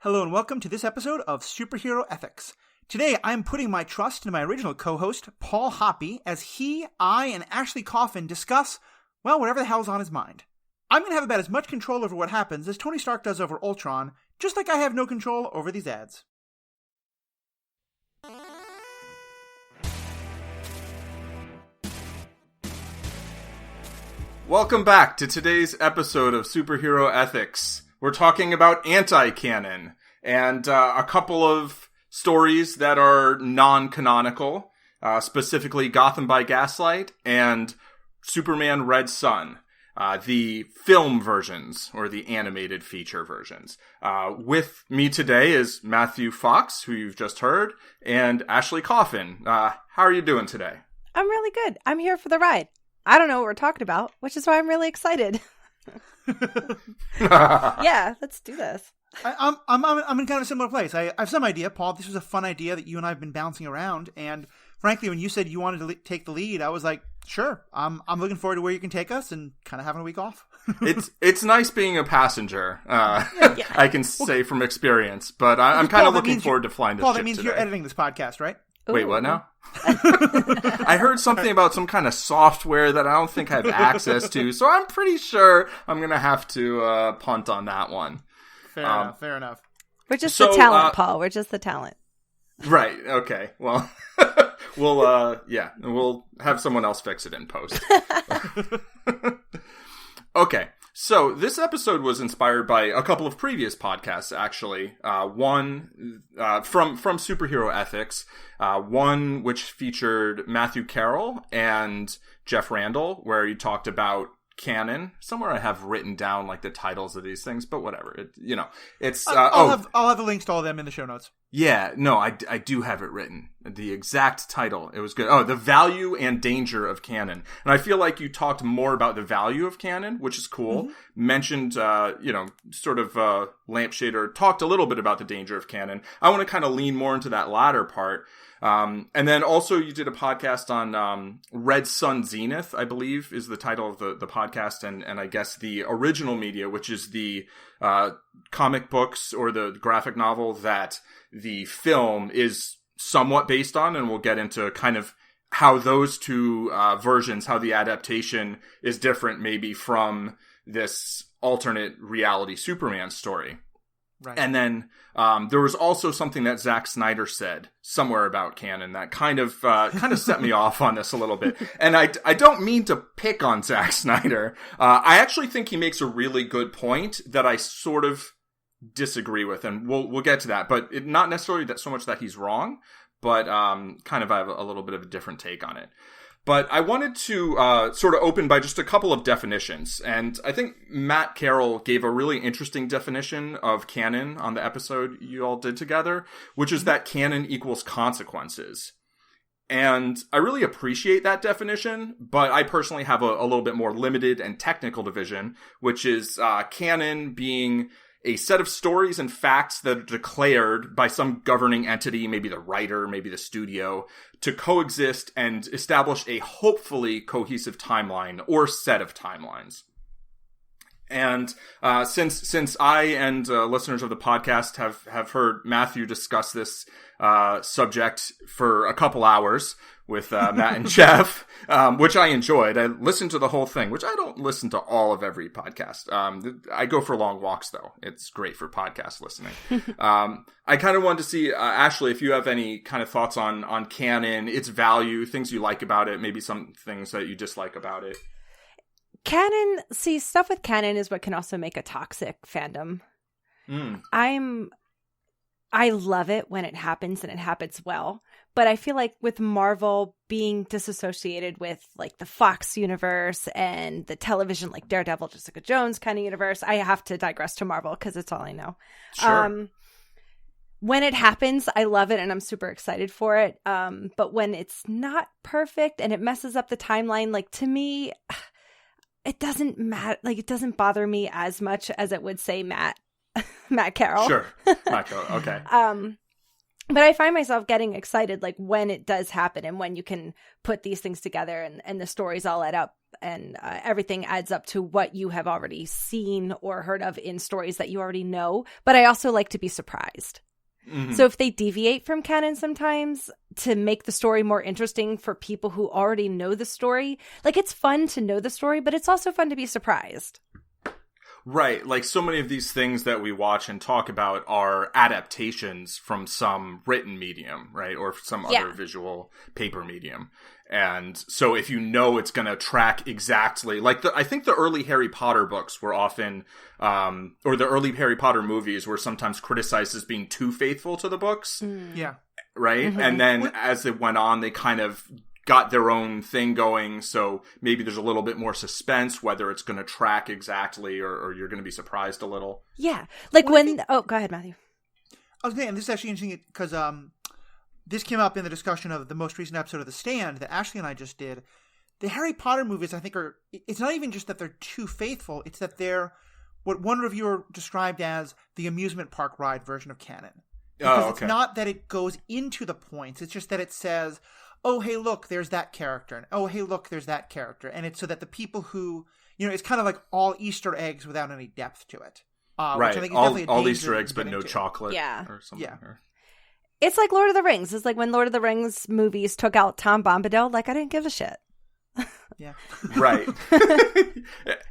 Hello and welcome to this episode of Superhero Ethics. Today I'm putting my trust in my original co-host, Paul Hoppy, as he, I, and Ashley Coffin discuss, well, whatever the hell's on his mind. I'm going to have about as much control over what happens as Tony Stark does over Ultron, just like I have no control over these ads. Welcome back to today's episode of Superhero Ethics. We're talking about Anti-Canon and a couple of stories that are non-canonical, specifically Gotham by Gaslight and Superman Red Sun, the film versions or the animated feature versions. With me today is Matthew Fox, who you've just heard, and Ashley Coffin. How are you doing today? I'm really good. I'm here for the ride. I don't know what we're talking about, which is why I'm really excited. Yeah, let's do this. I'm in kind of a similar place. I have some idea, Paul. This was a fun idea that you and I have been bouncing around, and frankly, when you said you wanted to take the lead, I was like, sure. I'm looking forward to where you can take us, and kind of having a week off. It's nice being a passenger. Yeah. I can say from experience, but I'm kind of looking forward to flying this. Paul, ship that means today. You're editing this podcast, right? Wait, what now? I heard something about some kind of software that I don't think I have access to, so I'm pretty sure I'm going to have to punt on that one. Fair enough. We're just the talent, Paul. We're just the talent. Right, okay. Well, we'll have someone else fix it in post. Okay. So this episode was inspired by a couple of previous podcasts, actually. One from Superhero Ethics, one which featured Matthew Carroll and Jeff Randall, where he talked about canon. Somewhere I have written down like the titles of these things, but whatever. I'll have the links to all of them in the show notes. Yeah, no, I do have it written. The exact title. It was good. Oh, The Value and Danger of Canon. And I feel like you talked more about the value of canon, which is cool. Mm-hmm. Mentioned, lampshade, or talked a little bit about the danger of canon. I want to kind of lean more into that latter part. And then also you did a podcast on Red Sun Zenith, I believe, is the title of the podcast. And I guess the original media, which is the comic books or the graphic novel that the film is somewhat based on, and we'll get into kind of how those two versions, how the adaptation is different maybe from this alternate reality Superman story. Right. And then there was also something that Zack Snyder said somewhere about canon that kind of set me off on this a little bit. And I don't mean to pick on Zack Snyder. I actually think he makes a really good point that I sort of disagree with, and we'll get to that. But not necessarily that so much that he's wrong, but kind of I have a little bit of a different take on it. But I wanted to sort of open by just a couple of definitions. And I think Matt Carroll gave a really interesting definition of canon on the episode you all did together, which is that canon equals consequences. And I really appreciate that definition, but I personally have a little bit more limited and technical division, which is canon being a set of stories and facts that are declared by some governing entity, maybe the writer, maybe the studio, to coexist and establish a hopefully cohesive timeline or set of timelines. And since I and listeners of the podcast have heard Matthew discuss this subject for a couple hours with Matt and Jeff, which I enjoyed. I listened to the whole thing, which I don't listen to all of every podcast. I go for long walks, though. It's great for podcast listening. I kind of wanted to see, Ashley, if you have any kind of thoughts on canon, its value, things you like about it, maybe some things that you dislike about it. Canon, stuff with canon is what can also make a toxic fandom. I love it when it happens and it happens well. But I feel like with Marvel being disassociated with like the Fox universe and the television, like Daredevil, Jessica Jones kind of universe, I have to digress to Marvel because it's all I know. Sure. When it happens, I love it and I'm super excited for it. But when it's not perfect and it messes up the timeline, like to me, it doesn't matter. Like it doesn't bother me as much as it would say Matt Carroll. Sure. Matt Carroll. Okay. But I find myself getting excited like when it does happen and when you can put these things together and the stories all add up and everything adds up to what you have already seen or heard of in stories that you already know. But I also like to be surprised. Mm-hmm. So if they deviate from canon sometimes to make the story more interesting for people who already know the story, like it's fun to know the story, but it's also fun to be surprised. Right. Like so many of these things that we watch and talk about are adaptations from some written medium, right? Or some other visual paper medium. And so if you know it's going to track exactly, like I think the early Harry Potter books were often, or the early Harry Potter movies were sometimes criticized as being too faithful to the books. Yeah. Right? Mm-hmm. And then as it went on, they kind of got their own thing going, so maybe there's a little bit more suspense, whether it's going to track exactly or you're going to be surprised a little. Yeah. Like go ahead, Matthew. I was going to, and this is actually interesting because this came up in the discussion of the most recent episode of The Stand that Ashley and I just did. The Harry Potter movies, I think, it's not even just that they're too faithful, it's that they're what one reviewer described as the amusement park ride version of canon. Because it's not that it goes into the points, it's just that it says, oh, hey, look, there's that character. And oh, hey, look, there's that character. And it's so that the people who, it's kind of like all Easter eggs without any depth to it. Right. Which I think is definitely all Easter eggs, but no chocolate. Yeah. Or something. Yeah. It's like Lord of the Rings. It's like when Lord of the Rings movies took out Tom Bombadil. Like, I didn't give a shit. Yeah. Right.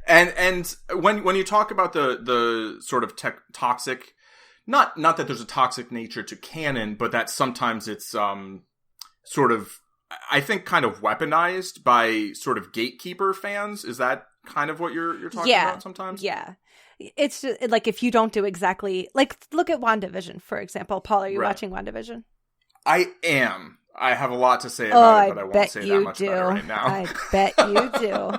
and when you talk about the sort of toxic, not that there's a toxic nature to canon, but that sometimes it's sort of, I think, kind of weaponized by sort of gatekeeper fans. Is that kind of what you're talking about sometimes? Yeah. It's just like if you don't do exactly, like look at WandaVision, for example. Paul, are you watching WandaVision? I am. I have a lot to say about it, but I won't say that much about it right now. I bet you do.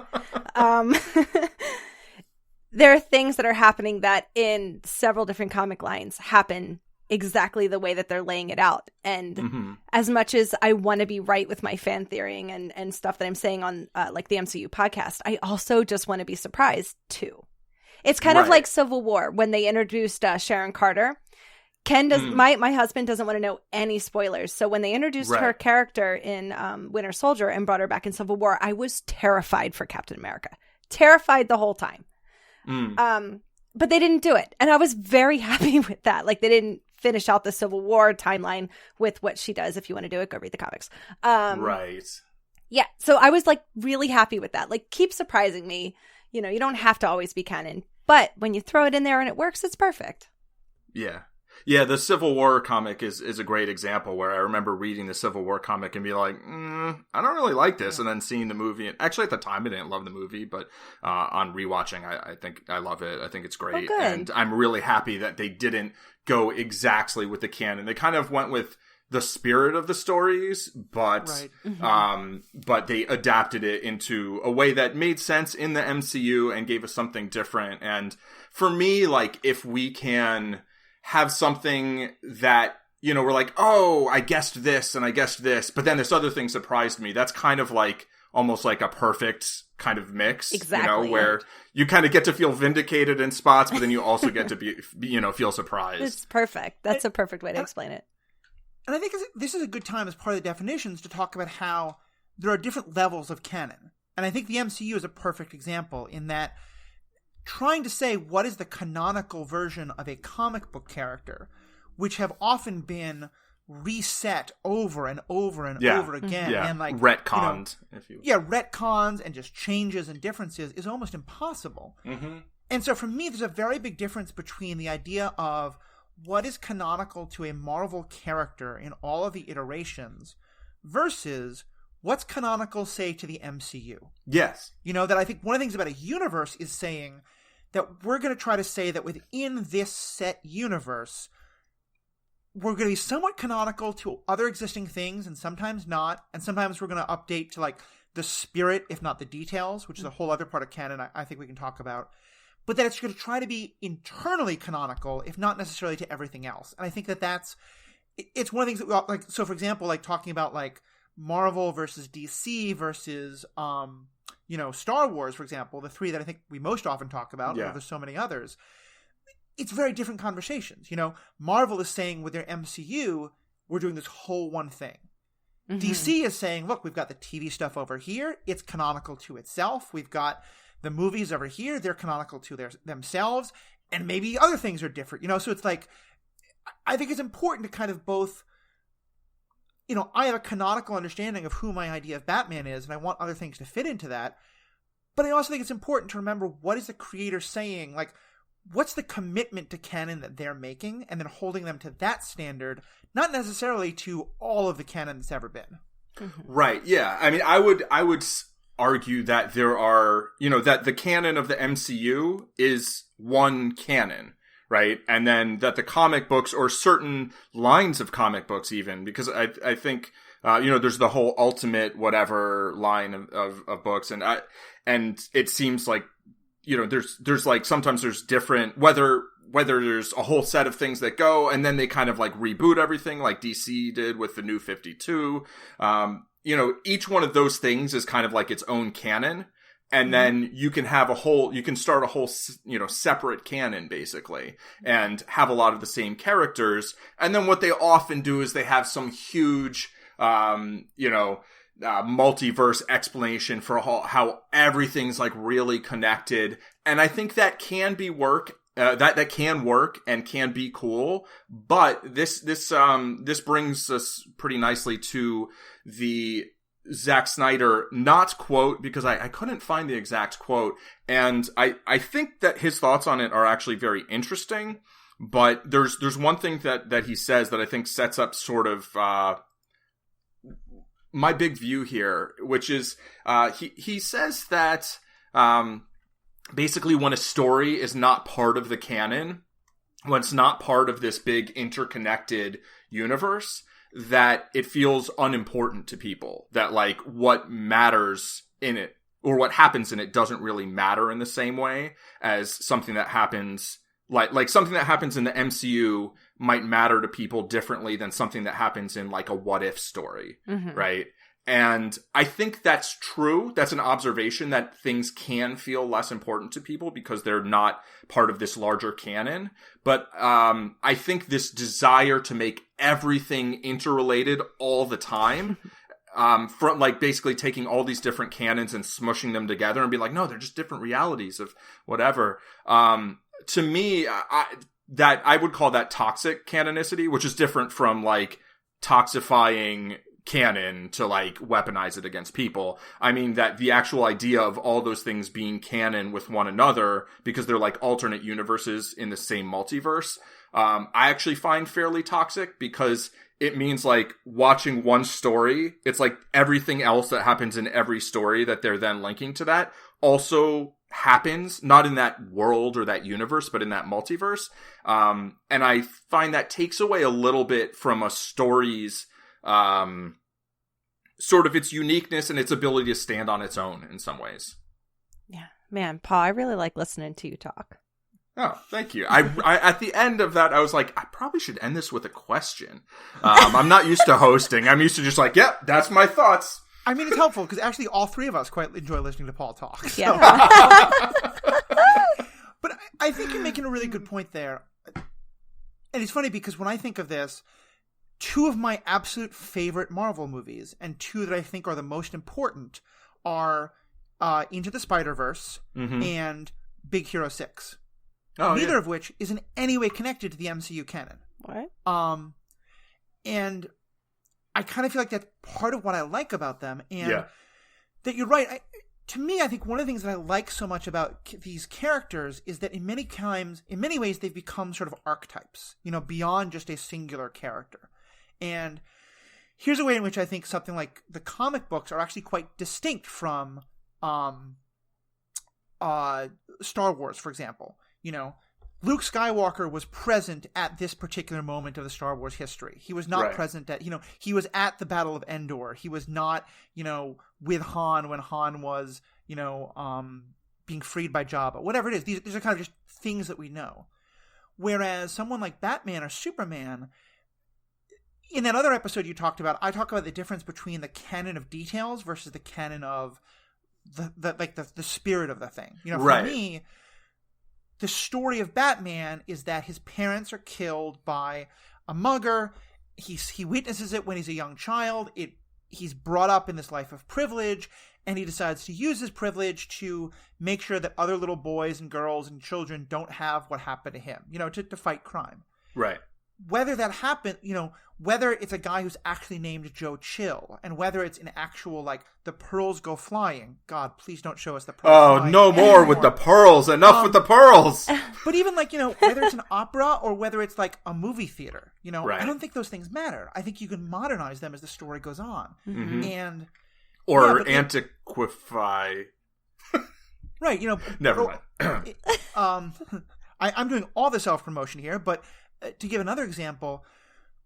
There are things that are happening that in several different comic lines happen exactly the way that they're laying it out. And as much as I want to be right with my fan theorying and stuff that I'm saying on like the MCU podcast, I also just want to be surprised too. It's kind of like Civil War when they introduced Sharon Carter. Ken does my husband doesn't want to know any spoilers. So when they introduced her character in Winter Soldier and brought her back in Civil War, I was terrified for Captain America. Terrified the whole time. But they didn't do it. And I was very happy with that. Like they didn't finish out the Civil War timeline with what she does. If you want to do it, go read the comics. Right. Yeah. So I was like really happy with that. Like keep surprising me. You know, you don't have to always be canon. But when you throw it in there and it works, it's perfect. Yeah. Yeah, the Civil War comic is a great example where I remember reading the Civil War comic and be like, I don't really like this. And then seeing the movie. And actually, at the time, I didn't love the movie. But on rewatching, I think I love it. I think it's great. Oh, and I'm really happy that they didn't go exactly with the canon. They kind of went with the spirit of the stories, but but they adapted it into a way that made sense in the MCU and gave us something different. And for me, like, if we can have something that, you know, we're like, oh, I guessed this and I guessed this, but then this other thing surprised me. That's kind of like almost like a perfect kind of mix, exactly. You know, where you kind of get to feel vindicated in spots, but then you also get to be, you know, feel surprised. It's perfect. That's a perfect way to explain it. And I think this is a good time as part of the definitions to talk about how there are different levels of canon. And I think the MCU is a perfect example in that trying to say what is the canonical version of a comic book character, which have often been reset over and over and over again. Yeah. And like retconned. Retcons and just changes and differences is almost impossible. Mm-hmm. And so for me, there's a very big difference between the idea of what is canonical to a Marvel character in all of the iterations versus what's canonical, say, to the MCU. Yes. You know, that I think one of the things about a universe is saying that we're going to try to say that within this set universe, we're going to be somewhat canonical to other existing things and sometimes not. And sometimes we're going to update to like the spirit, if not the details, which is a whole other part of canon I think we can talk about. But that it's going to try to be internally canonical, if not necessarily to everything else. And I think it's one of the things that, like, so for example, like talking about like Marvel versus DC versus, Star Wars, for example, the three that I think we most often talk about, although there's so many others. It's very different conversations. You know, Marvel is saying with their MCU, we're doing this whole one thing. Mm-hmm. DC is saying, look, we've got the TV stuff over here. It's canonical to itself. We've got the movies over here. They're canonical to themselves. And maybe other things are different, you know? So it's like, I think it's important to kind of both, you know, I have a canonical understanding of who my idea of Batman is, and I want other things to fit into that. But I also think it's important to remember, what is the creator saying? Like, what's the commitment to canon that they're making, and then holding them to that standard, not necessarily to all of the canon that's ever been. Right. Yeah. I mean, I would argue that there are, you know, that the canon of the MCU is one canon, right? And then that the comic books, or certain lines of comic books even, because I think, you know, there's the whole Ultimate whatever line of books, and it seems like, you know, there's like, sometimes there's different, whether there's a whole set of things that go, and then they kind of like reboot everything, like DC did with the New 52. You know, each one of those things is kind of like its own canon. And then you can start a whole, you know, separate canon, basically, and have a lot of the same characters. And then what they often do is they have some huge, you know, multiverse explanation for how everything's like really connected. And I think that can be that can work and can be cool. But this brings us pretty nicely to the Zack Snyder not quote, because I couldn't find the exact quote. And I think that his thoughts on it are actually very interesting. But there's one thing that he says that I think sets up sort of, my big view here, which is, he says that, basically when a story is not part of the canon, when it's not part of this big interconnected universe, that it feels unimportant to people, that like what matters in it or what happens in it doesn't really matter in the same way as something that happens, like something that happens in the MCU might matter to people differently than something that happens in like a what if story, right? And I think that's true. That's an observation, that things can feel less important to people because they're not part of this larger canon. But I think this desire to make everything interrelated all the time, from like basically taking all these different canons and smushing them together and being like, no, they're just different realities of whatever. To me, that I would call that toxic canonicity, which is different from like toxifying canon to like weaponize it against people. I mean that the actual idea of all those things being canon with one another because they're like alternate universes in the same multiverse, I actually find fairly toxic, because it means like watching one story, it's like everything else that happens in every story that they're then linking to that also happens, not in that world or that universe, but in that multiverse. And I find that takes away a little bit from a story's sort of its uniqueness and its ability to stand on its own in some ways. Yeah, man, Paul, I really like listening to you talk. Oh, thank you. I at the end of that, I was like, I probably should end this with a question. I'm not used to hosting. I'm used to just like, yep, that's my thoughts. I mean, it's helpful because actually all three of us quite enjoy listening to Paul talk. So. Yeah. But I think you're making a really good point there. And it's funny because when I think of this, two of my absolute favorite Marvel movies, and two that I think are the most important, are Into the Spider-Verse and Big Hero 6. Neither of which is in any way connected to the MCU canon. What? And I kind of feel like that's part of what I like about them. And that you're right. To me, I think one of the things that I like so much about these characters is that in many ways, they've become sort of archetypes, you know, beyond just a singular character. And here's a way in which I think something like the comic books are actually quite distinct from Star Wars, for example. You know, Luke Skywalker was present at this particular moment of the Star Wars history. He was not present at, you know, he was at the Battle of Endor. He was not, you know, with Han when Han was, you know, being freed by Jabba. Whatever it is, these are kind of just things that we know. Whereas someone like Batman or Superman, in that other episode you talked about, I talk about the difference between the canon of details versus the canon of the spirit of the thing. You know, for me, the story of Batman is that his parents are killed by a mugger, he witnesses it when he's a young child. He's brought up in this life of privilege, and he decides to use his privilege to make sure that other little boys and girls and children don't have what happened to him, to fight crime. Right. Whether that happened, whether it's a guy who's actually named Joe Chill, and whether it's an actual, the pearls go flying. God, please don't show us the pearls flying. Oh, no more anymore. with the pearls. Enough with the pearls. But even, whether it's an opera or whether it's, a movie theater, right. I don't think those things matter. I think you can modernize them as the story goes on. Mm-hmm. And... Or antiquify. Right, Never mind. I'm doing all the self-promotion here, but to give another example,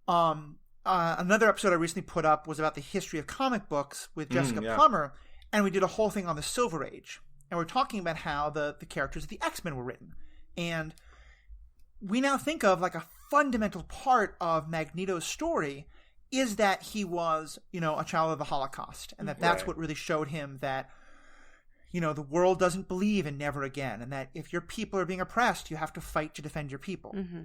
another episode I recently put up was about the history of comic books with Jessica Plummer, and we did a whole thing on the Silver Age. And we're talking about how the characters of the X-Men were written. And we now think of, a fundamental part of Magneto's story is that he was, a child of the Holocaust, and that's what really showed him that, the world doesn't believe in never again, and that if your people are being oppressed, you have to fight to defend your people. Mm-hmm.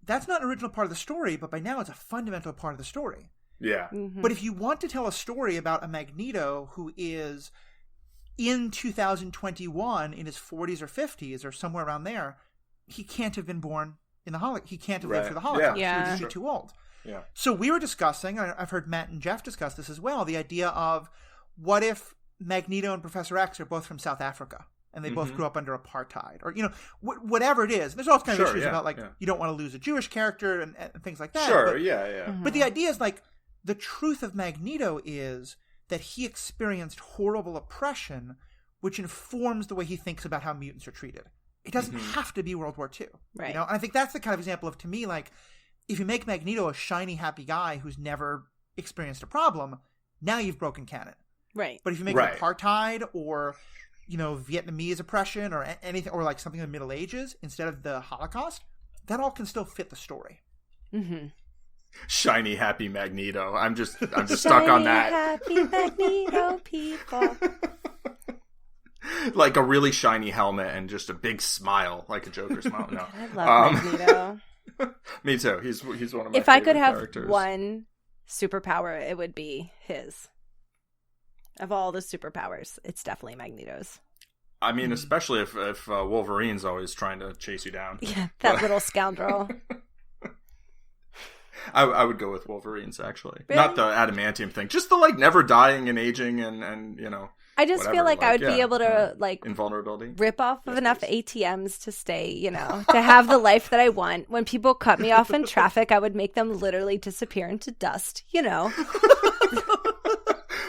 That's not an original part of the story, but by now it's a fundamental part of the story. Yeah. Mm-hmm. But if you want to tell a story about a Magneto who is in 2021 in his 40s or 50s or somewhere around there, he can't have been born in the Holocaust. He can't have lived through the Holocaust. Yeah. He would just be too old. Yeah. So we were discussing, I've heard Matt and Jeff discuss this as well, the idea of what if Magneto and Professor X are both from South Africa and they both grew up under apartheid, or whatever it is. There's all kinds of issues about you don't want to lose a Jewish character and things like that. Sure, but, yeah. But the idea is the truth of Magneto is that he experienced horrible oppression, which informs the way he thinks about how mutants are treated. It doesn't have to be World War II. Right. And I think that's the kind of example of, to me, if you make Magneto a shiny, happy guy who's never experienced a problem, now you've broken canon. Right. But if you make it apartheid or, Vietnamese oppression or anything, or something in the Middle Ages instead of the Holocaust, that all can still fit the story. Mm-hmm. Shiny, happy Magneto. I'm just stuck on that. Happy Magneto people. Like a really shiny helmet and just a big smile, like a Joker smile. No, I love Magneto. Me too. He's one of my. If I could have characters. one superpower, it would be his. Of all the superpowers, it's definitely Magneto's. I mean, especially if Wolverine's always trying to chase you down. Yeah, that little scoundrel. I would go with Wolverine's, actually. Really? Not the adamantium thing. Just the never dying and aging and I just feel like I would be able to invulnerability. Rip off of enough ATMs to stay, to have the life that I want. When people cut me off in traffic, I would make them literally disappear into dust,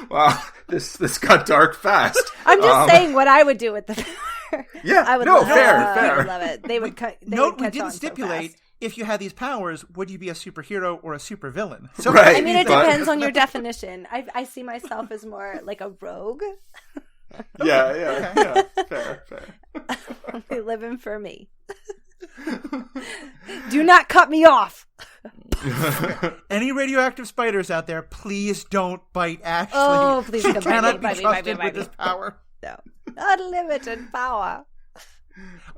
Wow, this got dark fast. I'm just saying what I would do with the power. Yeah, I would fair. I would love it. They would cut. Note, we didn't stipulate if you had these powers, would you be a superhero or a supervillain? So, right. I mean, it depends on your definition. I see myself as more like a rogue. Yeah. Fair. Only living for me. Do not cut me off. Any radioactive spiders out there, please don't bite Ashley. Oh, please she don't cannot bite be me, trusted with this power. No. Unlimited power.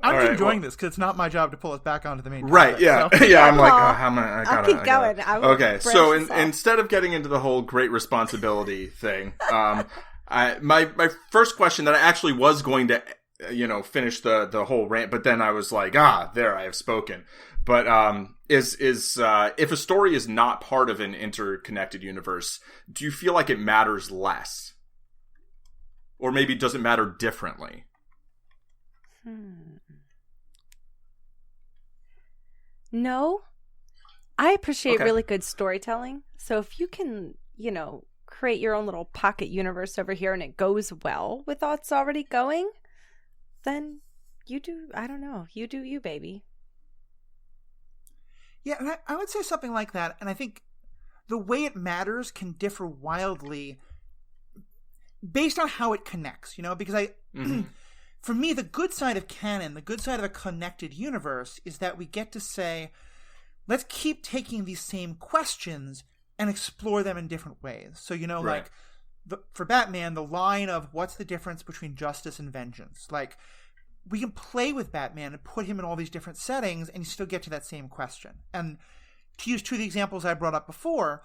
I'm enjoying this because it's not my job to pull us back onto the main topic. Right, yeah. So. Yeah, I'm like, I I'll keep going. Okay, so instead of getting into the whole great responsibility thing, my first question that I actually was going to, finish the whole rant, but then I was like, there, I have spoken. But is if a story is not part of an interconnected universe, do you feel like it matters less? Or maybe does it matter differently? No. I appreciate really good storytelling. So if you can, create your own little pocket universe over here and it goes well with what's already going, then you do, I don't know, you do you, baby. Yeah, and I would say something like that, and I think the way it matters can differ wildly based on how it connects, because for me, the good side of canon, the good side of a connected universe is that we get to say, let's keep taking these same questions and explore them in different ways. So, right. For Batman, the line of what's the difference between justice and vengeance? We can play with Batman and put him in all these different settings and you still get to that same question. And, to use two of the examples I brought up before,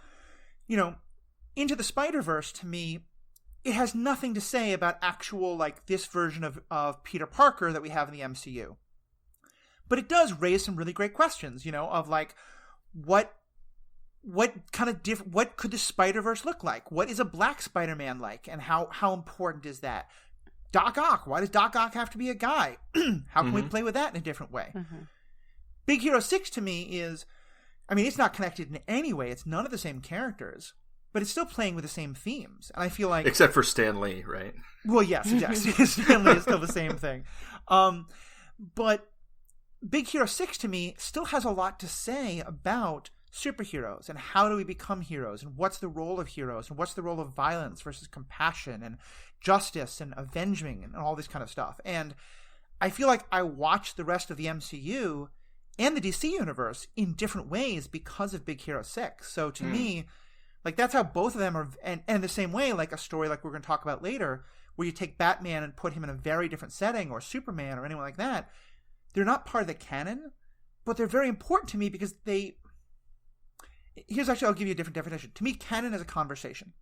Into the Spider-Verse, to me, it has nothing to say about actual, this version of Peter Parker that we have in the MCU. But it does raise some really great questions, of what kind of what could the Spider-Verse look like? What is a black Spider-Man like? And how important is that? Doc Ock, why does Doc Ock have to be a guy? How can we play with that in a different way? Big Hero 6 to me is, it's not connected in any way. It's none of the same characters, but it's still playing with the same themes. And I feel like... Except for Stan Lee, right? Well, yes. Stan Lee is still the same thing. But Big Hero 6 to me still has a lot to say about superheroes and how do we become heroes and what's the role of heroes and what's the role of violence versus compassion and justice and avenging and all this kind of stuff. And I feel like I watch the rest of the MCU and the DC universe in different ways because of Big Hero 6. So to me, that's how both of them are, and the same way, a story like we're going to talk about later, where you take Batman and put him in a very different setting, or Superman or anyone like that, they're not part of the canon, but they're very important to me because Here's actually, I'll give you a different definition. To me, canon is a conversation.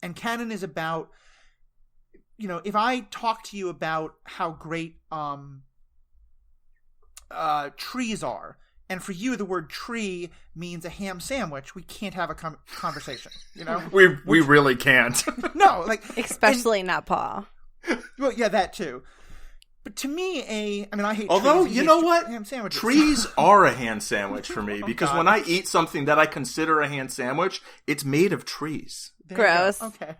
And canon is about, if I talk to you about how great trees are, and for you the word tree means a ham sandwich, we can't have a conversation, We really can't. No, especially not Paul. Well, yeah, that too. But to me, I hate Although, trees. you know what? Ham sandwiches. Trees are a hand sandwich for me because God. when I eat something that I consider a hand sandwich, it's made of trees. There Gross. Okay.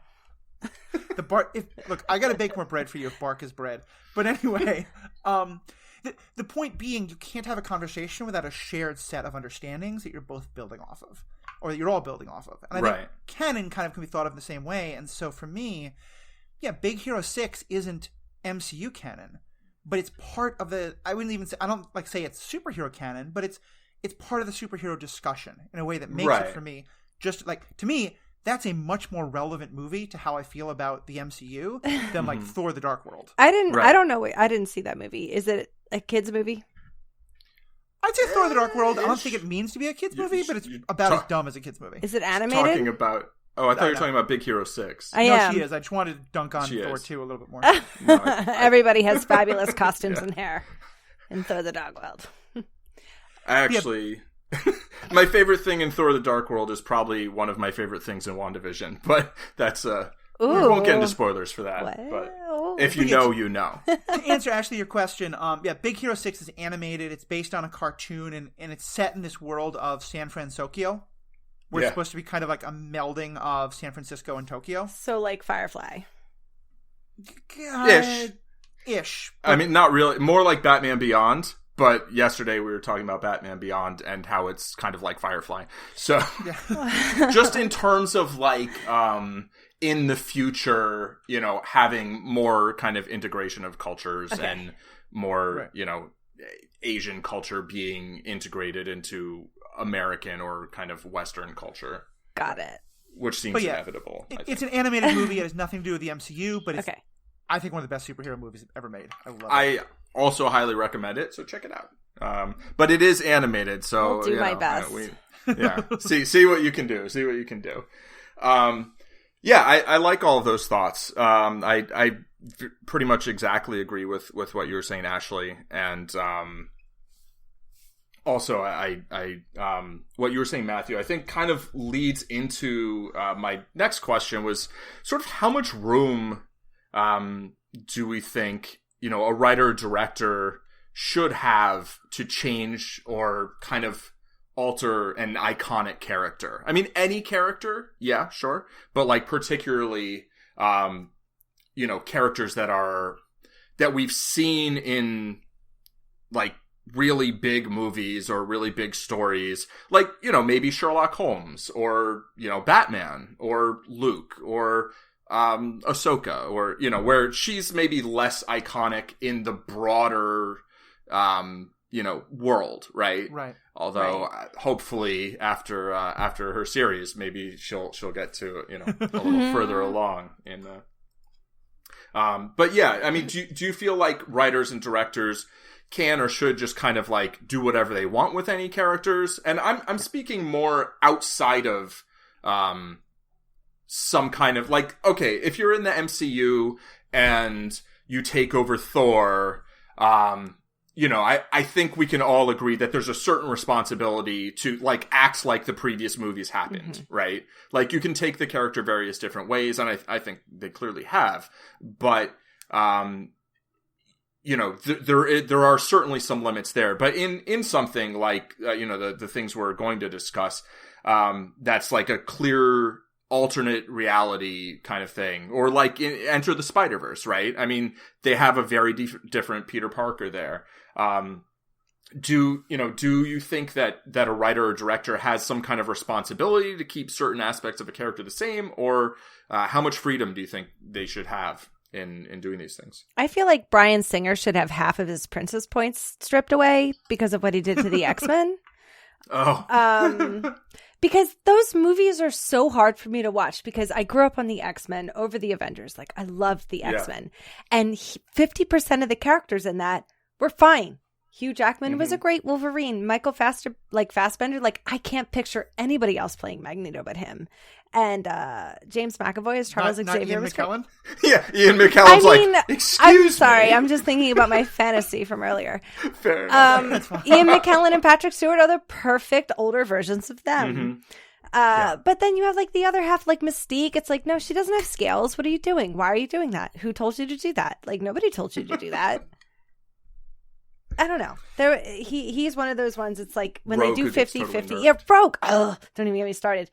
The bark. Look, I gotta bake more bread for you if bark is bread. But anyway, the point being, you can't have a conversation without a shared set of understandings that you're both building off of, or that you're all building off of. And I think canon kind of can be thought of the same way. And so for me, Big Hero 6 isn't MCU canon, but it's part of the. I wouldn't even say. I don't say it's superhero canon, but it's part of the superhero discussion in a way that makes it for me just to me. That's a much more relevant movie to how I feel about the MCU than Thor: The Dark World. I don't know. I didn't see that movie. Is it a kids movie? I'd say Thor: The Dark World. I don't think it means to be a kids movie, but it's about as dumb as a kids movie. Is it animated? Talking about. Oh, I thought you were talking about Big Hero 6. I am. She is. I just wanted to dunk on Thor 2 a little bit more. Everybody has fabulous costumes and hair in Thor: The Dark World. Actually, my favorite thing in Thor: The Dark World is probably one of my favorite things in WandaVision, but that's we won't get into spoilers for that. But if you know, you know. To answer Ashley your question, Big Hero 6 is animated. It's based on a cartoon, and it's set in this world of San Francisco. Where it's supposed to be kind of like a melding of San Francisco and Tokyo. So like Firefly. Ish. I mean, not really. More like Batman Beyond. But yesterday we were talking about Batman Beyond and how it's kind of like Firefly. So just in terms of in the future, having more kind of integration of cultures and more, Asian culture being integrated into American or kind of Western culture. Got it. Which seems inevitable. It's an animated movie. It has nothing to do with the MCU, but it's, I think, one of the best superhero movies ever made. I love it. I also highly recommend it, so check it out. But it is animated, so I'll do my best. See what you can do. See what you can do. I like all of those thoughts. I pretty much exactly agree with what you were saying, Ashley, and also, what you were saying, Matthew, I think kind of leads into my next question was sort of how much room do we think, a writer or director should have to change or kind of alter an iconic character? I mean, any character, yeah, sure. But particularly, characters that we've seen in really big movies or really big stories, maybe Sherlock Holmes or, Batman or Luke or Ahsoka or, where she's maybe less iconic in the broader, world, right? Right. Although hopefully after her series, maybe she'll get to, a little further along in the, but yeah, I mean, do you feel like writers and directors can or should just kind of like do whatever they want with any characters. And I'm speaking more outside of some kind of like, okay, if you're in the MCU and you take over Thor, I think we can all agree that there's a certain responsibility to like act like the previous movies happened, right? Like you can take the character various different ways, and I think they clearly have, but there are certainly some limits there. But in something like the things we're going to discuss, that's like a clear alternate reality kind of thing, or like in Enter the Spider-Verse, right? I mean, they have a very different Peter Parker there. Do you think that a writer or director has some kind of responsibility to keep certain aspects of a character the same, or how much freedom do you think they should have in doing these things? I feel like Bryan Singer should have half of his princess points stripped away because of what he did to the X-Men. Oh. Because those movies are so hard for me to watch because I grew up on the X-Men over the Avengers. Like, I loved the X-Men. And 50% of the characters in that were fine. Hugh Jackman was a great Wolverine. Michael Fassbender, like, I can't picture anybody else playing Magneto but him. And James McAvoy as Charles Xavier. Ian was McKellen? Yeah, Ian McKellen's excuse me. I'm sorry, I'm just thinking about my fantasy from earlier. Fair enough. Ian McKellen and Patrick Stewart are the perfect older versions of them. But then you have like the other half, like Mystique. It's like, no, she doesn't have scales. What are you doing? Why are you doing that? Who told you to do that? Like, nobody told you to do that. I don't know. He's one of those ones. It's like when Rogue they do 50-50. totally Yeah, Rogue. Ugh, don't even get me started.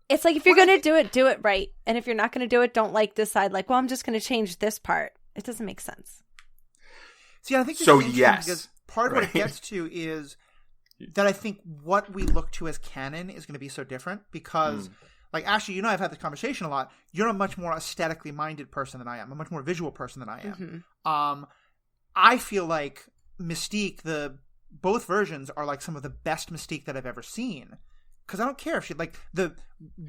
It's like if you're going to do it right. And if you're not going to do it, don't like decide like, well, I'm just going to change this part. It doesn't make sense. See, I think this so. Is Yes, because part of what it gets to is that I think what we look to as canon is going to be so different because, like, Ashley, you know, I've had this conversation a lot. You're a much more aesthetically minded person than I am. A much more visual person than I am. I feel like Mystique, both versions are like some of the best Mystique that I've ever seen. Because I don't care if she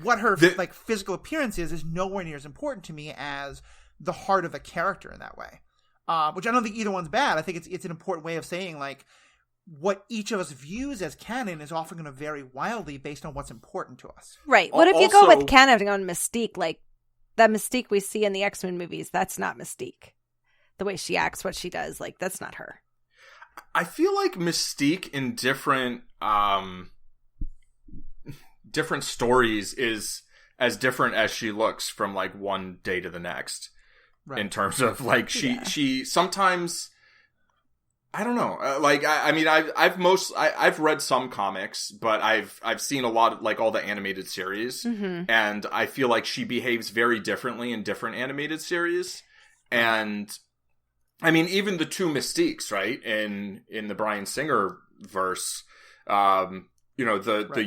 what her physical appearance is nowhere near as important to me as the heart of the character in that way. Which I don't think either one's bad. I think it's an important way of saying like what each of us views as canon is often going to vary wildly based on what's important to us. Right. What if you go with canon on Mystique? Like that Mystique we see in the X-Men movies, that's not Mystique. The way she acts, what she does, like that's not her. I feel like Mystique in different stories is as different as she looks from like one day to the next. Right. In terms of like she sometimes, I don't know, I've read some comics, but I've seen a lot of like all the animated series, and I feel like she behaves very differently in different animated series. And I mean, even the two Mystiques, right, in the Bryan Singer verse, the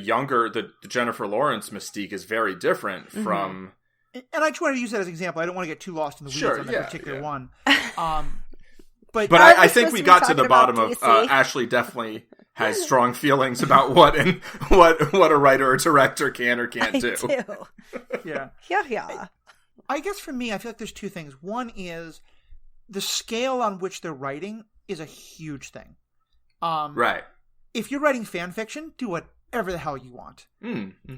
younger, the Jennifer Lawrence Mystique is very different from. And I just wanted to use that as an example. I don't want to get too lost in the weeds on that particular one. But I think we got to the bottom of Ashley definitely has strong feelings about what a writer or director can or can't do. Yeah. Yeah. I guess for me, I feel like there's two things. One is the scale on which they're writing is a huge thing. Right. If you're writing fan fiction, do whatever the hell you want.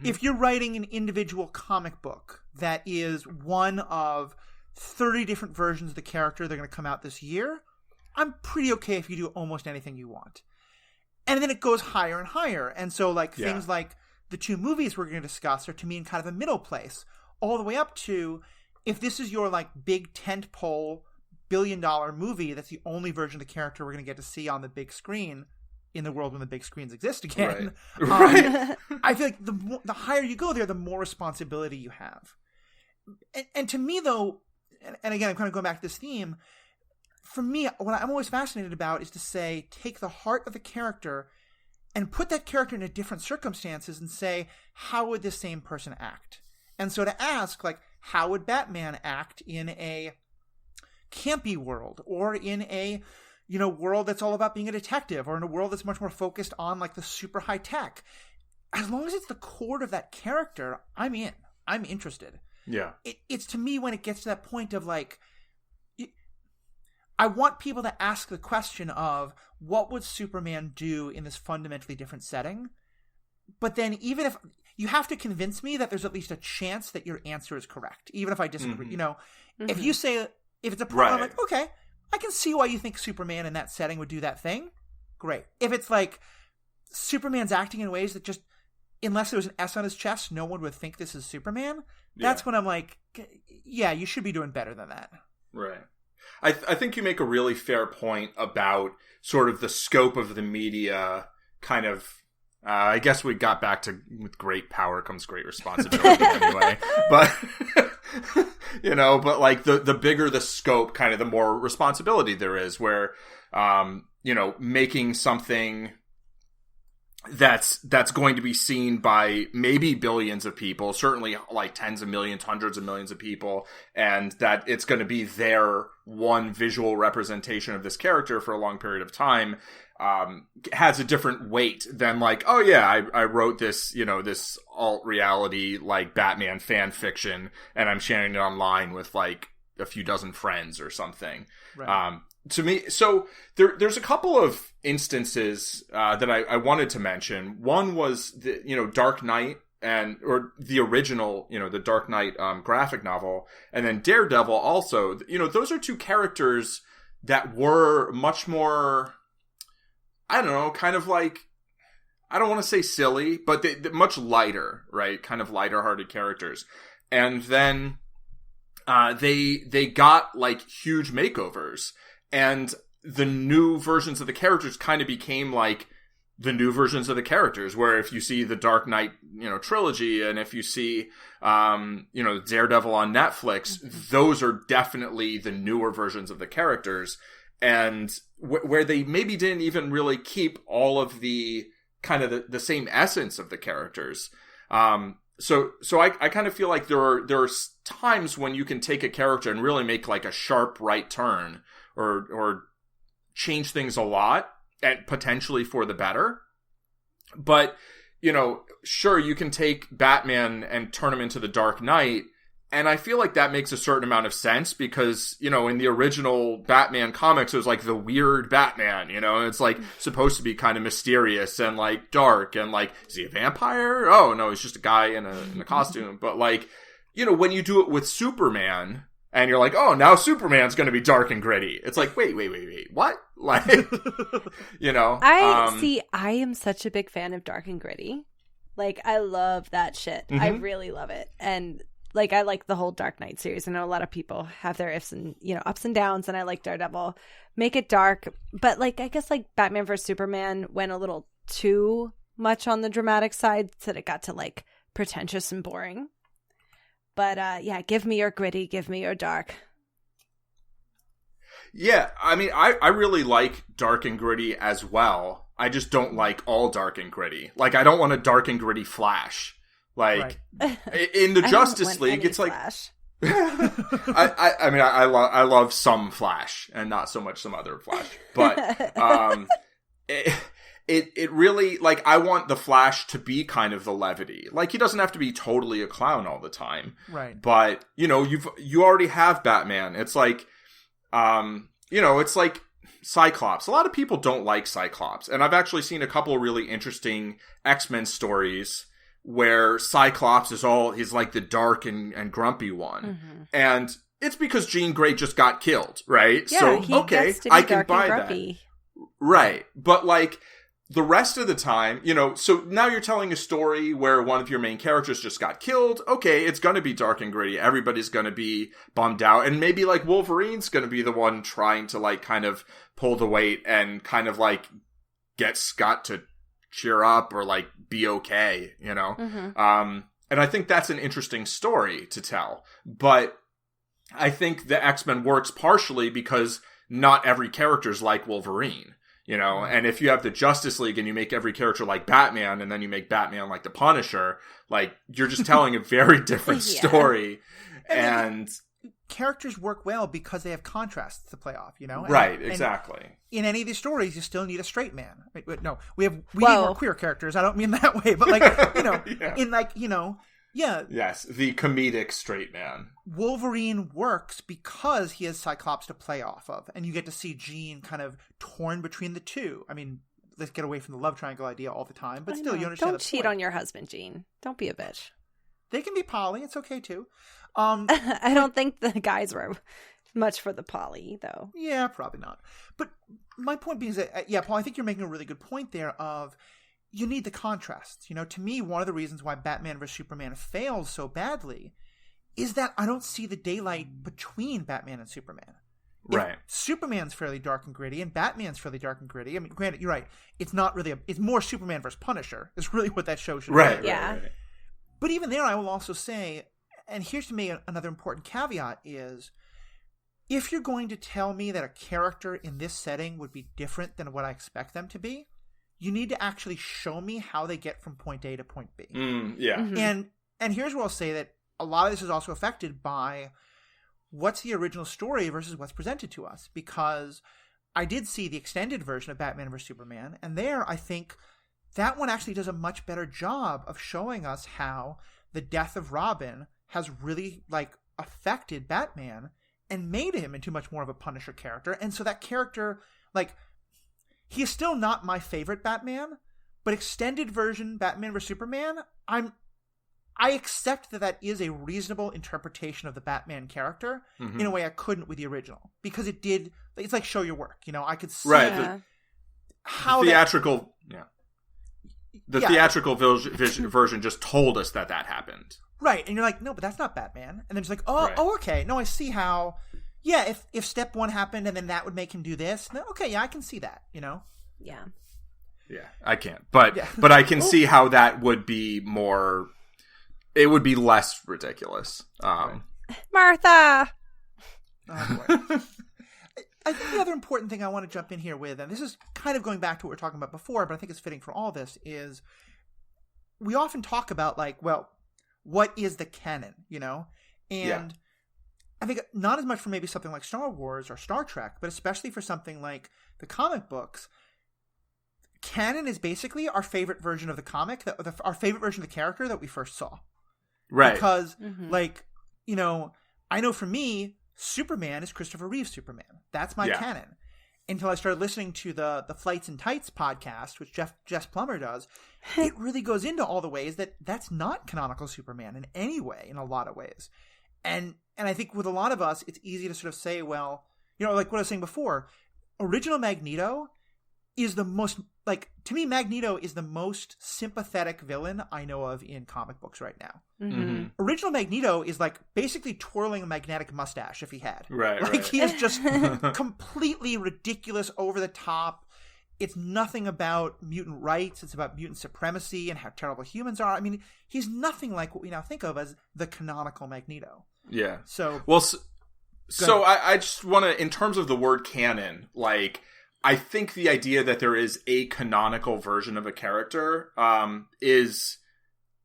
If you're writing an individual comic book that is one of 30 different versions of the character that are going to come out this year, I'm pretty okay if you do almost anything you want. And then it goes higher and higher. And so things like the two movies we're going to discuss are to me in kind of a middle place, all the way up to if this is your like big tentpole billion-dollar movie that's the only version of the character we're going to get to see on the big screen in the world when the big screens exist again. Right. I feel like the higher you go there, the more responsibility you have. And to me, though, and again, I'm kind of going back to this theme, for me, what I'm always fascinated about is to say, take the heart of the character and put that character into different circumstances and say, how would this same person act? And so to ask, like, how would Batman act in a campy world, or in a world that's all about being a detective, or in a world that's much more focused on like the super high tech? As long as it's the core of that character, I'm in. I'm interested. Yeah. It's to me when it gets to that point of like, I want people to ask the question of what would Superman do in this fundamentally different setting? But then even if you have to convince me that there's at least a chance that your answer is correct, even if I disagree, you know, if you say, if it's a problem, I'm like, okay, I can see why you think Superman in that setting would do that thing. Great. If it's like Superman's acting in ways that just, unless there was an S on his chest, no one would think this is Superman. That's when I'm like, yeah, you should be doing better than that. Right. I think you make a really fair point about sort of the scope of the media kind of, I guess we got back to with great power comes great responsibility anyway. But, you know, but like the bigger the scope, kind of the more responsibility there is where, you know, making something that's going to be seen by maybe billions of people, certainly like tens of millions, hundreds of millions of people, and that it's going to be their one visual representation of this character for a long period of time, has a different weight than like, oh yeah, I wrote this, you know, this alt reality like Batman fan fiction and I'm sharing it online with like a few dozen friends or something. Right. To me, so there's a couple of instances that I wanted to mention. One was the, you know, Dark Knight or the original, you know, the Dark Knight graphic novel, and then Daredevil also. You know, those are two characters that were much more, I don't know, kind of like, I don't want to say silly, but they much lighter, right? Kind of lighter-hearted characters. And then they got like huge makeovers. And the new versions of the characters kind of became like the new versions of the characters, where if you see the Dark Knight, you know, trilogy, and if you see, you know, Daredevil on Netflix, those are definitely the newer versions of the characters. And where they maybe didn't even really keep all of the kind of the same essence of the characters. So I kind of feel like there are times when you can take a character and really make like a sharp right turn, or change things a lot, and potentially for the better. But, you know, sure, you can take Batman and turn him into the Dark Knight, and I feel like that makes a certain amount of sense because, you know, in the original Batman comics, it was like the weird Batman, you know, and it's like supposed to be kind of mysterious and like dark and like, is he a vampire? Oh, no, he's just a guy in a costume. But like, you know, when you do it with Superman, and you're like, oh, now Superman's going to be dark and gritty. It's like, wait, what? Like, you know? I am such a big fan of dark and gritty. Like, I love that shit. I really love it. And, like, I like the whole Dark Knight series. I know a lot of people have their ifs and, you know, ups and downs, and I like Daredevil. Make it dark. But, like, I guess, like, Batman vs. Superman went a little too much on the dramatic side, so that it got to, like, pretentious and boring. But, yeah, give me your gritty, give me your dark. Yeah, I mean, I really like dark and gritty as well. I just don't like all dark and gritty. Like, I don't want a dark and gritty Flash. Like, in the Justice League, it's like... I mean, I love some Flash, and not so much some other Flash. But, It really, like, I want the Flash to be kind of the levity. Like, he doesn't have to be totally a clown all the time. Right. But, you know, you already have Batman. It's like, you know, it's like Cyclops. A lot of people don't like Cyclops. And I've actually seen a couple of really interesting X-Men stories where Cyclops he's like the dark and grumpy one. And it's because Jean Grey just got killed, right? Yeah, so, he okay, gets to be I can dark buy and that. grumpy. Right. But, like, the rest of the time, you know, so now you're telling a story where one of your main characters just got killed. Okay, it's going to be dark and gritty. Everybody's going to be bummed out. And maybe, like, Wolverine's going to be the one trying to, like, kind of pull the weight and kind of, like, get Scott to cheer up or, like, be okay, you know? And I think that's an interesting story to tell. But I think the X-Men works partially because not every character's like Wolverine. You know, and if you have the Justice League and you make every character like Batman and then you make Batman like the Punisher, like, you're just telling a very different story. And characters work well because they have contrasts to play off, you know? Right, exactly. And in any of these stories, you still need a straight man. No, we need more queer characters. I don't mean that way, but, like, you know, in, like, you know, Yeah. Yes, the comedic straight man. Wolverine works because he has Cyclops to play off of, and you get to see Jean kind of torn between the two. I mean, let's get away from the love triangle idea all the time, but still, you understand. Don't cheat on your husband, Jean. Don't be a bitch. They can be poly. It's okay too. I don't think the guys were much for the poly, though. Yeah, probably not. But my point being is that, yeah, Paul, I think you're making a really good point there of you need the contrasts. You know, to me, one of the reasons why Batman vs. Superman fails so badly is that I don't see the daylight between Batman and Superman. Right. If Superman's fairly dark and gritty, and Batman's fairly dark and gritty. I mean, granted, you're right. It's not really it's more Superman versus Punisher is really what that show should be. Right. Yeah. Right. But even there, I will also say, and here's to me another important caveat is, if you're going to tell me that a character in this setting would be different than what I expect them to be, you need to actually show me how they get from point A to point B. Yeah. Mm-hmm. And here's where I'll say that a lot of this is also affected by what's the original story versus what's presented to us. Because I did see the extended version of Batman vs. Superman, and there I think that one actually does a much better job of showing us how the death of Robin has really affected Batman and made him into much more of a Punisher character. And so that character, he is still not my favorite Batman, but extended version Batman vs. Superman, I accept that is a reasonable interpretation of the Batman character in a way I couldn't with the original, because it's like show your work. You know, I could see how theatrical. The theatrical version just told us that happened. Right, and you're like, no, but that's not Batman. And then it's like, oh, okay. No, I see how. Yeah, if step one happened and then that would make him do this, then okay, yeah, I can see that. You know. Yeah. Yeah, I can't, but I can see how that would be more. It would be less ridiculous. Martha. Oh, boy. I think the other important thing I want to jump in here with, and this is kind of going back to what we were talking about before, but I think it's fitting for all this, is we often talk about what is the canon, you know? And I think not as much for maybe something like Star Wars or Star Trek, but especially for something like the comic books, canon is basically our favorite version of the comic, our favorite version of the character that we first saw. Right. Because, I know for me, Superman is Christopher Reeve's Superman. That's my canon. Until I started listening to the Flights and Tights podcast, which Jess Plummer does, it really goes into all the ways that's not canonical Superman in any way, in a lot of ways. And I think with a lot of us, it's easy to sort of say, well, like what I was saying before, original Magneto is the most, to me, Magneto is the most sympathetic villain I know of in comic books right now. Mm-hmm. Original Magneto is basically twirling a magnetic mustache if he had. Right. He is just completely ridiculous, over the top. It's nothing about mutant rights. It's about mutant supremacy and how terrible humans are. I mean, he's nothing like what we now think of as the canonical Magneto. Yeah. So, well, so I just want to, in terms of the word canon, I think the idea that there is a canonical version of a character is,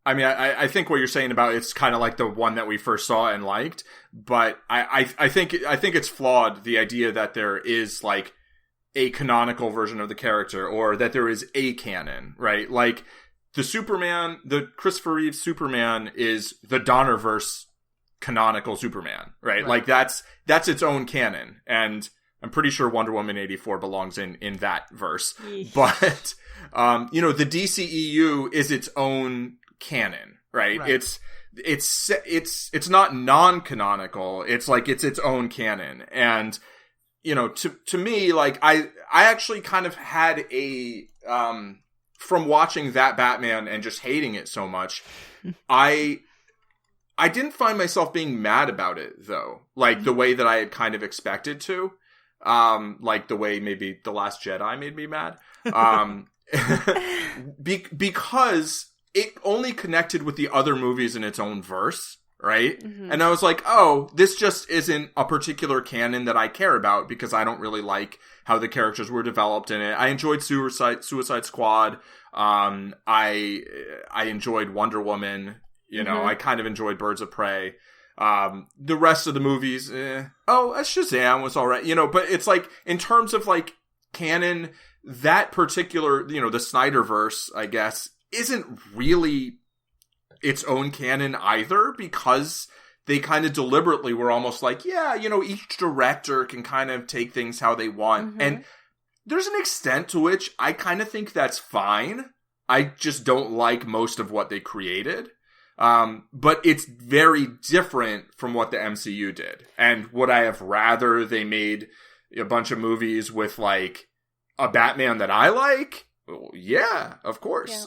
I mean, I think what you're saying about it's kind of like the one that we first saw and liked, but I think it's flawed, the idea that there is a canonical version of the character, or that there is a canon, right? The Christopher Reeve Superman is the Donnerverse canonical Superman, right? That's its own canon, and I'm pretty sure Wonder Woman 84 belongs in that verse. But, the DCEU is its own canon, right? It's not non-canonical. It's its own canon. And, to me, I actually kind of had from watching that Batman and just hating it so much, I didn't find myself being mad about it, though. The way that I had kind of expected to. The way maybe The Last Jedi made me mad. Because it only connected with the other movies in its own verse, right? Mm-hmm. And I was like, oh, this just isn't a particular canon that I care about, because I don't really like how the characters were developed in it. I enjoyed Suicide Squad. I enjoyed Wonder Woman. I kind of enjoyed Birds of Prey. The rest of the movies, Shazam was all right, but it's in terms of canon, that particular, the Snyderverse, I guess, isn't really its own canon either, because they kind of deliberately were almost like, yeah, each director can kind of take things how they want. Mm-hmm. And there's an extent to which I kind of think that's fine. I just don't like most of what they created. But it's very different from what the MCU did. And would I have rather they made a bunch of movies with like a Batman that I like? Well, yeah, of course.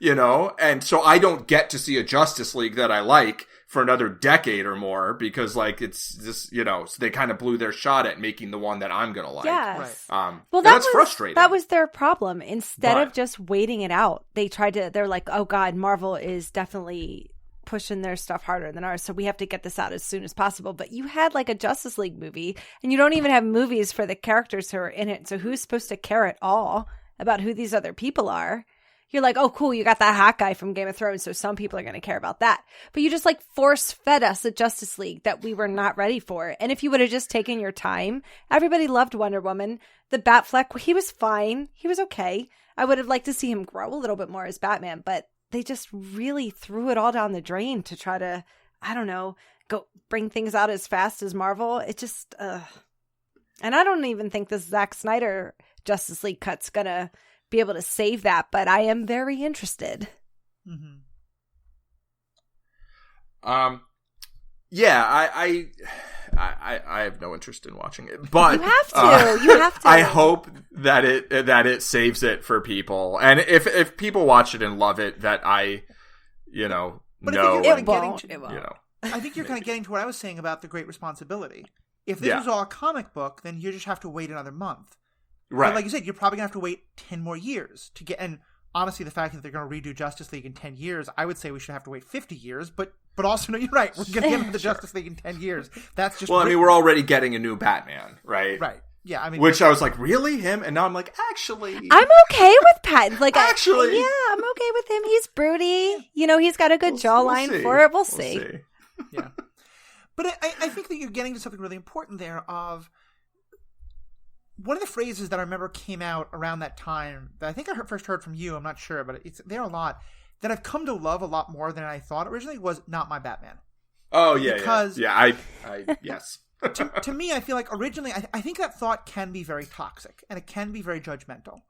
Yeah. And so I don't get to see a Justice League that I like for another decade or more, because like it's just, so they kind of blew their shot at making the one that I'm going to like. Yes. Right. Well, that's frustrating. That was their problem. Instead of just waiting it out, they're like, oh God, Marvel is definitely pushing their stuff harder than ours, so we have to get this out as soon as possible. But you had like a Justice League movie, and you don't even have movies for the characters who are in it. So who's supposed to care at all about who these other people are? You're like, oh, cool, you got that hot guy from Game of Thrones, so some people are going to care about that. But you just like force-fed us a Justice League that we were not ready for. And if you would have just taken your time, everybody loved Wonder Woman. The Batfleck, he was fine. He was okay. I would have liked to see him grow a little bit more as Batman, but they just really threw it all down the drain to try to, I don't know, go bring things out as fast as Marvel. It just, and I don't even think this Zack Snyder Justice League cut's going to be able to save that, but I am very interested. Mm-hmm. Yeah, I have no interest in watching it, but you have to. I hope that it saves it for people, and if people watch it and love it, that I know. It won't. I think you're kind of getting to what I was saying about the great responsibility. If this was all a comic book, then you just have to wait another month. Right. But like you said, you're probably going to have to wait 10 more years to get... And honestly, the fact that they're going to redo Justice League in 10 years, I would say we should have to wait 50 years. But also, no, you're right. We're going to get into the Justice League in 10 years. That's just... Well, I mean, we're already getting a new Batman, right? Right. Yeah, I mean... Which I was like, really? Him? And now I'm like, actually... I'm okay with Pat. Like, actually... I'm okay with him. He's broody. He's got a good jawline for it. We'll see. Yeah. But I think that you're getting to something really important there of... One of the phrases that I remember came out around that time that I think I first heard from you, I'm not sure, but it's there a lot, that I've come to love a lot more than I thought originally, was "not my Batman." Oh, yeah, because I yes. to me, I feel like originally, I think that thought can be very toxic, and it can be very judgmental.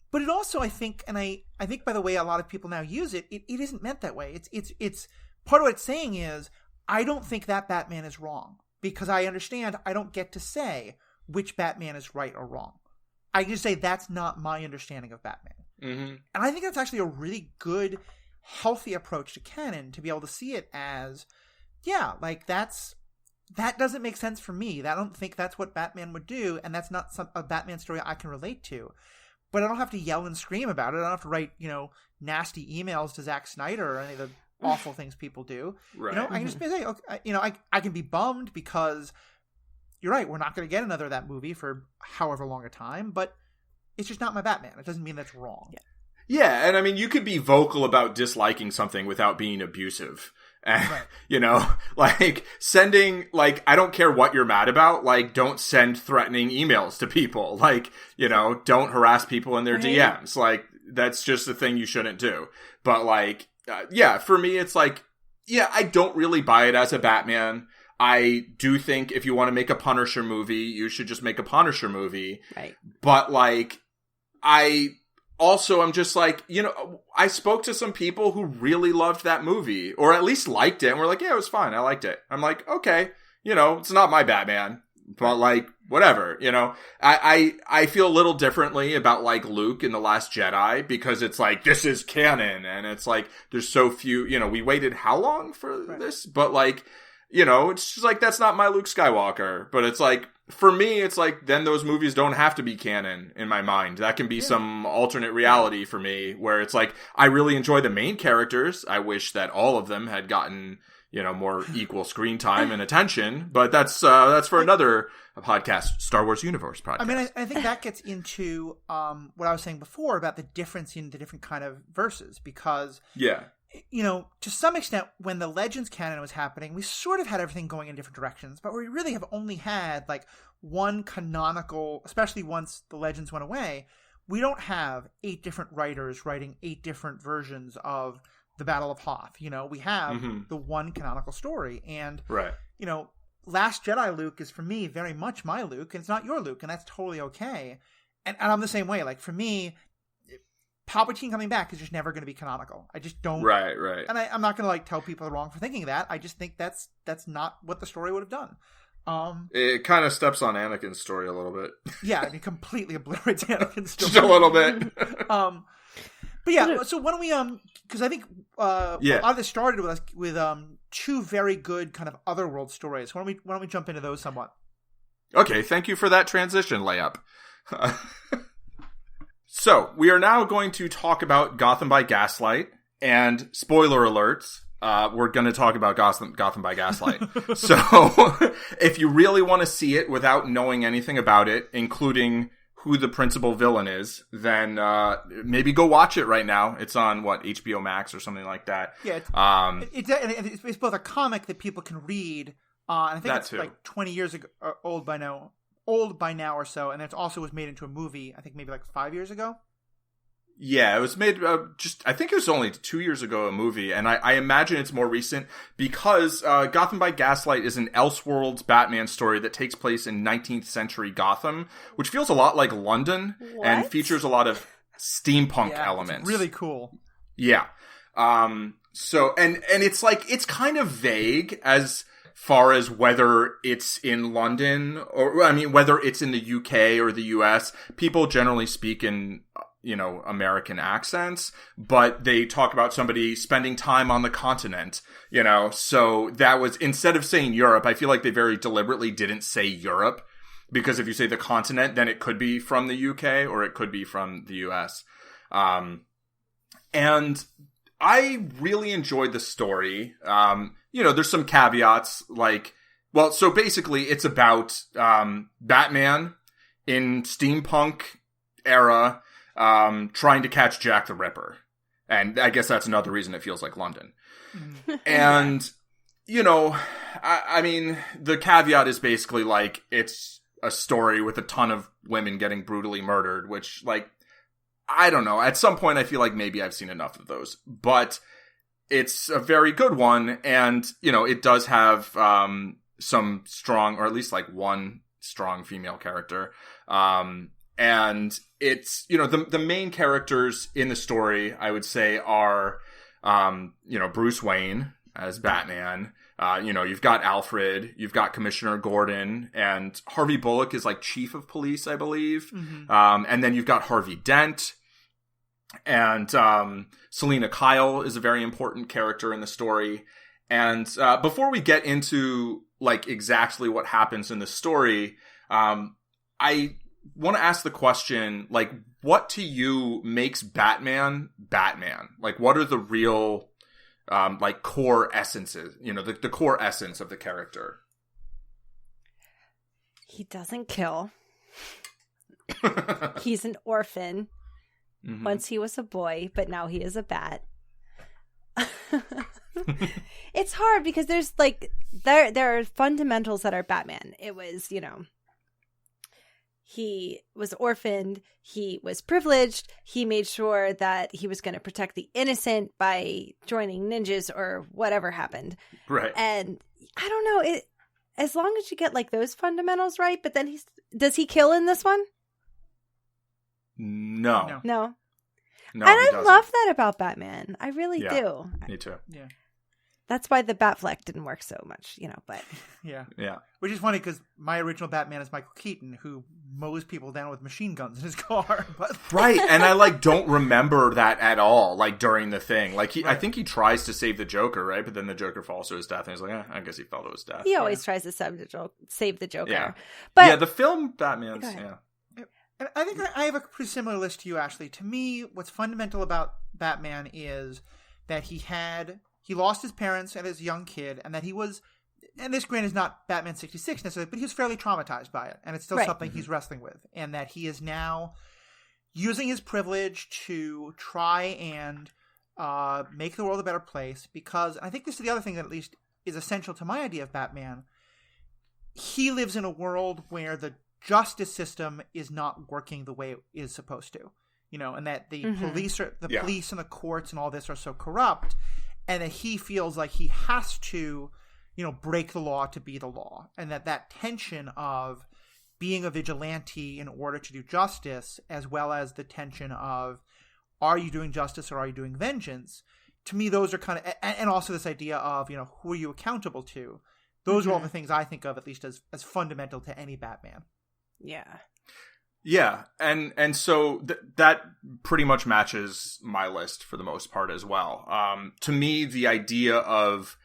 But it also, I think, and I think by the way a lot of people now use it, it isn't meant that way. It's part of what it's saying is, I don't think that Batman is wrong, because I understand I don't get to say which Batman is right or wrong. I can just say that's not my understanding of Batman. Mm-hmm. And I think that's actually a really good, healthy approach to canon, to be able to see it as, yeah, like that doesn't make sense for me. I don't think that's what Batman would do, and that's not a Batman story I can relate to. But I don't have to yell and scream about it. I don't have to write, nasty emails to Zack Snyder or any of the awful things people do. Right. I can just be like, okay, I can be bummed because... You're right, we're not going to get another of that movie for however long a time, but it's just not my Batman. It doesn't mean that's wrong. Yeah, and I mean, you could be vocal about disliking something without being abusive. And, right. like sending, like, I don't care what you're mad about, like, don't send threatening emails to people. Like, don't harass people in their DMs. Like, that's just a thing you shouldn't do. But, like, for me, it's like, I don't really buy it as a Batman. I do think if you want to make a Punisher movie, you should just make a Punisher movie. Right. But, like, I'm just like, I spoke to some people who really loved that movie, or at least liked it, and were like, yeah, it was fine. I liked it. I'm like, okay, it's not my Batman, but, like, whatever, I feel a little differently about, like, Luke in The Last Jedi, because it's like, this is canon, and it's like, there's so few, we waited how long for this? But, like... it's just like, that's not my Luke Skywalker. But it's like, for me, it's like, then those movies don't have to be canon in my mind. That can be some alternate reality for me, where it's like, I really enjoy the main characters. I wish that all of them had gotten, more equal screen time and attention. But that's for another podcast, Star Wars Universe podcast. I mean, I think that gets into what I was saying before about the difference in the different kind of verses, because... Yeah. To some extent, when the Legends canon was happening, we sort of had everything going in different directions, but we really have only had, like, one canonical, especially once the Legends went away, we don't have 8 different writers writing 8 different versions of the Battle of Hoth. We have Mm-hmm. the one canonical story. And, Right. Last Jedi Luke is, for me, very much my Luke, and it's not your Luke, and that's totally okay. And I'm the same way. Like, for me, Palpatine coming back is just never going to be canonical. I just don't. Right. And I'm not going to, tell people they're wrong for thinking that. I just think that's not what the story would have done. It kind of steps on Anakin's story a little bit. Yeah, it completely obliterates Anakin's story. Just a little bit. But yeah, so why don't we because I think a lot of this started with two very good kind of otherworld stories. Why don't we jump into those somewhat? Okay, thank you for that transition layup. So we are now going to talk about Gotham by Gaslight, and spoiler alerts. We're going to talk about Gotham by Gaslight. So if you really want to see it without knowing anything about it, including who the principal villain is, then maybe go watch it right now. It's on, HBO Max or something like that. Yeah, it's both a comic that people can read, and I think it's too. 20 years ago, old by now or so, and it also was made into a movie, I think maybe 5 years ago. Yeah, it was made I think it was only 2 years ago, a movie, and I imagine it's more recent because Gotham by Gaslight is an Elseworlds Batman story that takes place in 19th century Gotham, which feels a lot like London and features a lot of steampunk elements. It's really cool. Yeah. So, and it's it's kind of vague as far as whether it's in London or, whether it's in the UK or the US. People generally speak in American accents, but they talk about somebody spending time on the continent, so that was, instead of saying Europe, I feel like they very deliberately didn't say Europe, because if you say the continent, then it could be from the UK or it could be from the US. And I really enjoyed the story. There's some caveats, so basically it's about, Batman in steampunk era, trying to catch Jack the Ripper. And I guess that's another reason it feels like London. And, the caveat is basically it's a story with a ton of women getting brutally murdered, which, I don't know. At some point I feel like maybe I've seen enough of those. But it's a very good one, and, it does have some strong, or at least one strong female character. And it's, the main characters in the story, I would say, are, Bruce Wayne as Batman. You've got Alfred, you've got Commissioner Gordon, and Harvey Bullock is chief of police, I believe. Mm-hmm. And then you've got Harvey Dent, and Selena Kyle is a very important character in the story. And before we get into exactly what happens in the story, I want to ask the question, what to you makes Batman Batman? What are the real core essences, the core essence of the character? He doesn't kill. He's an orphan. Mm-hmm. Once he was a boy, but now he is a bat. It's hard because there's there are fundamentals that are Batman. It was, he was orphaned, he was privileged, he made sure that he was going to protect the innocent by joining ninjas or whatever happened. Right. And I don't know, as long as you get those fundamentals right, but then does he kill in this one? No. And I love that about Batman. I really do. Me too. Yeah. That's why the Batfleck didn't work so much, but... Yeah. Which is funny because my original Batman is Michael Keaton, who mows people down with machine guns in his car. But... Right, and I don't remember that at all, during the thing. I think he tries to save the Joker, right? But then the Joker falls to his death, and he's I guess he fell to his death. He always tries to save the Joker. Yeah. But the film Batman's, And I think I have a pretty similar list to you, Ashley. To me, what's fundamental about Batman is that he lost his parents as a young kid, and that he was, and this granted is not Batman 66 necessarily, but he was fairly traumatized by it, and it's still something he's wrestling with, and that he is now using his privilege to try and make the world a better place, because, and I think this is the other thing that at least is essential to my idea of Batman, he lives in a world where the justice system is not working the way it is supposed to. and that the Mm-hmm. police and the courts and all this are so corrupt, and that he feels like he has to, break the law to be the law, and that tension of being a vigilante in order to do justice, as well as the tension of, are you doing justice or are you doing vengeance? To me, those are kind of, and also this idea of, who are you accountable to? Those are all the things I think of, at least as fundamental to any Batman. Yeah. Yeah, and so that pretty much matches my list for the most part as well. To me, the idea of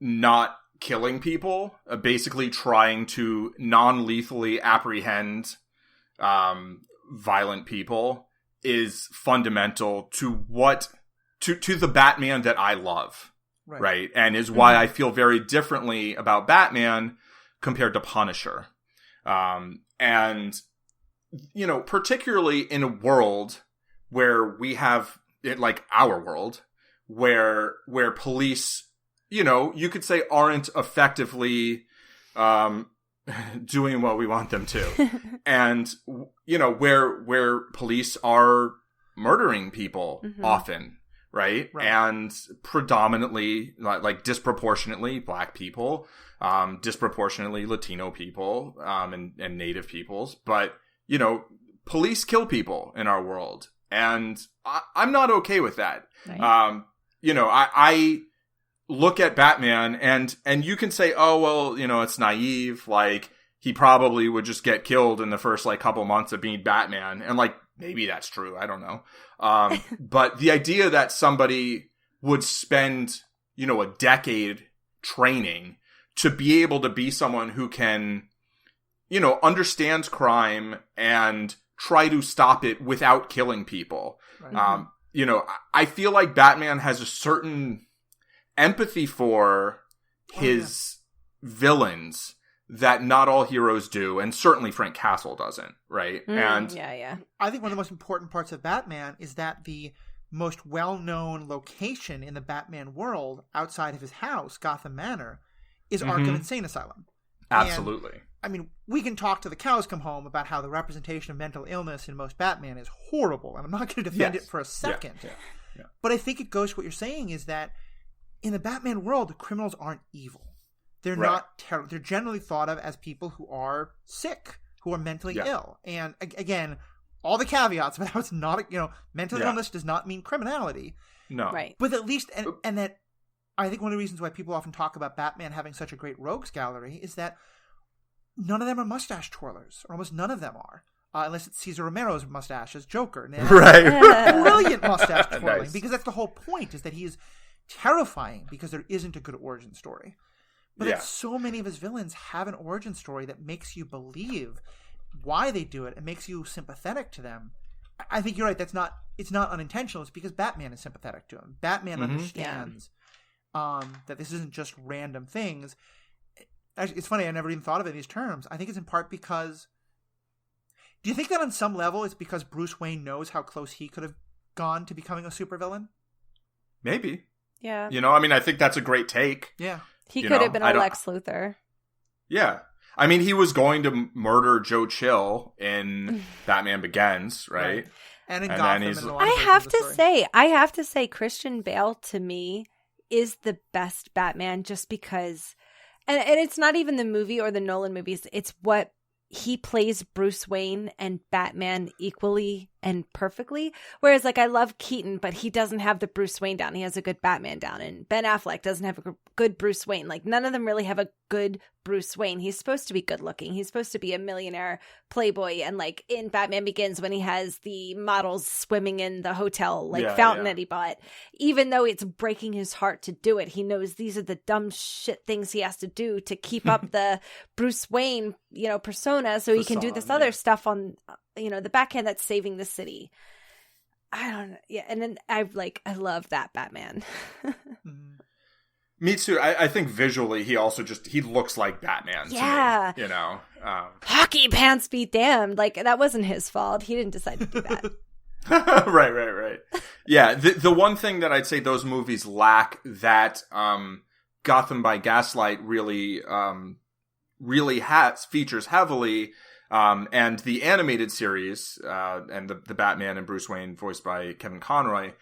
not killing people, basically trying to non-lethally apprehend violent people, is fundamental to to the Batman that I love, right? And is why I feel very differently about Batman compared to Punisher. And particularly in a world where we have it, like our world, where police, you could say aren't effectively doing what we want them to. And, where police are murdering people often, right? And predominantly, like disproportionately Black people, disproportionately Latino people, and Native peoples. But, police kill people in our world. And I'm not okay with that. Right. I look at Batman and you can say, oh, well, it's naive. Like, he probably would just get killed in the first, couple months of being Batman. And, maybe that's true. I don't know. But the idea that somebody would spend, a decade training to be able to be someone who can, understands crime and try to stop it without killing people. Right. I feel like Batman has a certain empathy for his villains that not all heroes do, and certainly Frank Castle doesn't, right? And yeah. I think one of the most important parts of Batman is that the most well-known location in the Batman world, outside of his house, Gotham Manor, is Arkham Insane Asylum. Absolutely. And, we can talk till the cows come home about how the representation of mental illness in most Batman is horrible, and I'm not going to defend it for a second. Yeah. But I think it goes to what you're saying, is that in the Batman world, the criminals aren't evil. They're not terrible. They're generally thought of as people who are sick, who are mentally ill. And again, all the caveats, but it's not, mental illness does not mean criminality. No. Right. But at least, and that, I think one of the reasons why people often talk about Batman having such a great rogues gallery is that none of them are mustache twirlers, or almost none of them are. Unless it's Cesar Romero's mustache as Joker. Right. Brilliant mustache twirling. Nice. Because that's the whole point, is that he is terrifying because there isn't a good origin story. But so many of his villains have an origin story that makes you believe why they do it. It makes you sympathetic to them. I think you're right. It's not unintentional. It's because Batman is sympathetic to him. Batman understands that this isn't just random things. It's funny. I never even thought of it in these terms. I think it's in part because... Do you think that on some level it's because Bruce Wayne knows how close he could have gone to becoming a supervillain? Maybe. Yeah. I think that's a great take. Yeah. He could have been a Lex Luthor. Yeah. I mean, he was going to murder Joe Chill in Batman Begins, right? And in Gotham. And I have to say, Christian Bale, to me, is the best Batman just because... And it's not even the movie or the Nolan movies. It's what he plays Bruce Wayne and Batman equally and perfectly. Whereas, I love Keaton, but he doesn't have the Bruce Wayne down. He has a good Batman down. And Ben Affleck doesn't have a good Bruce Wayne. None of them really have a good Bruce Wayne. He's supposed to be good looking. He's supposed to be a millionaire playboy. And, in Batman Begins, when he has the models swimming in the hotel, fountain that he bought, even though it's breaking his heart to do it, he knows these are the dumb shit things he has to do to keep up the Bruce Wayne, persona, so he can do this other stuff on, the backhand that's saving the city. I don't know. Yeah. And then I love that Batman. Me too. I think visually he also he looks like Batman. Yeah. To me, Hockey pants be damned. That wasn't his fault. He didn't decide to do that. Right. Yeah. The one thing that I'd say those movies lack that Gotham by Gaslight really features heavily And the animated series, and the Batman and Bruce Wayne voiced by Kevin Conroy,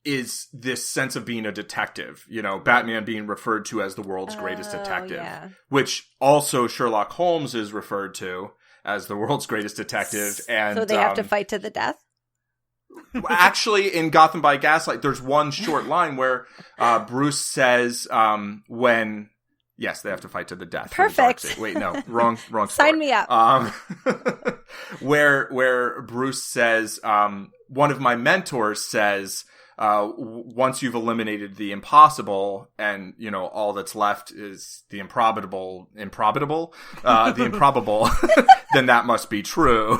is this sense of being a detective, Batman being referred to as the world's greatest detective, which also Sherlock Holmes is referred to as the world's greatest detective. And so they have to fight to the death? Actually, in Gotham by Gaslight, there's one short line where Bruce says, yes, they have to fight to the death. Perfect. Wait, no, wrong story. Sign me up. Where Bruce says, one of my mentors says, once you've eliminated the impossible and, all that's left is the improbable, then that must be true.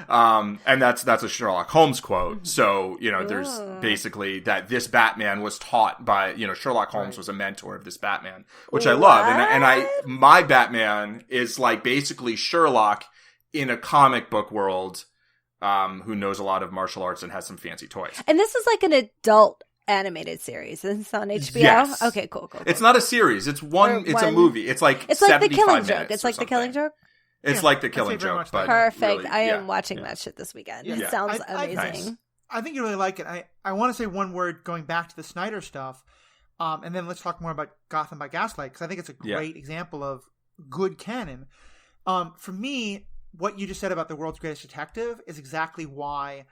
And that's a Sherlock Holmes quote. So, there's basically that this Batman was taught by, Sherlock Holmes was a mentor of this Batman, which I love. And my Batman is like basically Sherlock in a comic book world, who knows a lot of martial arts and has some fancy toys. And this is like an adult animated series. Is this on HBO? Yes. Okay, cool. It's not a series. It's a movie. It's like The Killing Joke. It's like The Killing Joke? It's like The Killing Joke. But perfect. really, I am watching that shit this weekend. Yeah. It sounds amazing. Nice. I think you really like it. I want to say one word going back to the Snyder stuff, and then let's talk more about Gotham by Gaslight, because I think it's a great example of good canon. For me, what you just said about the world's greatest detective is exactly why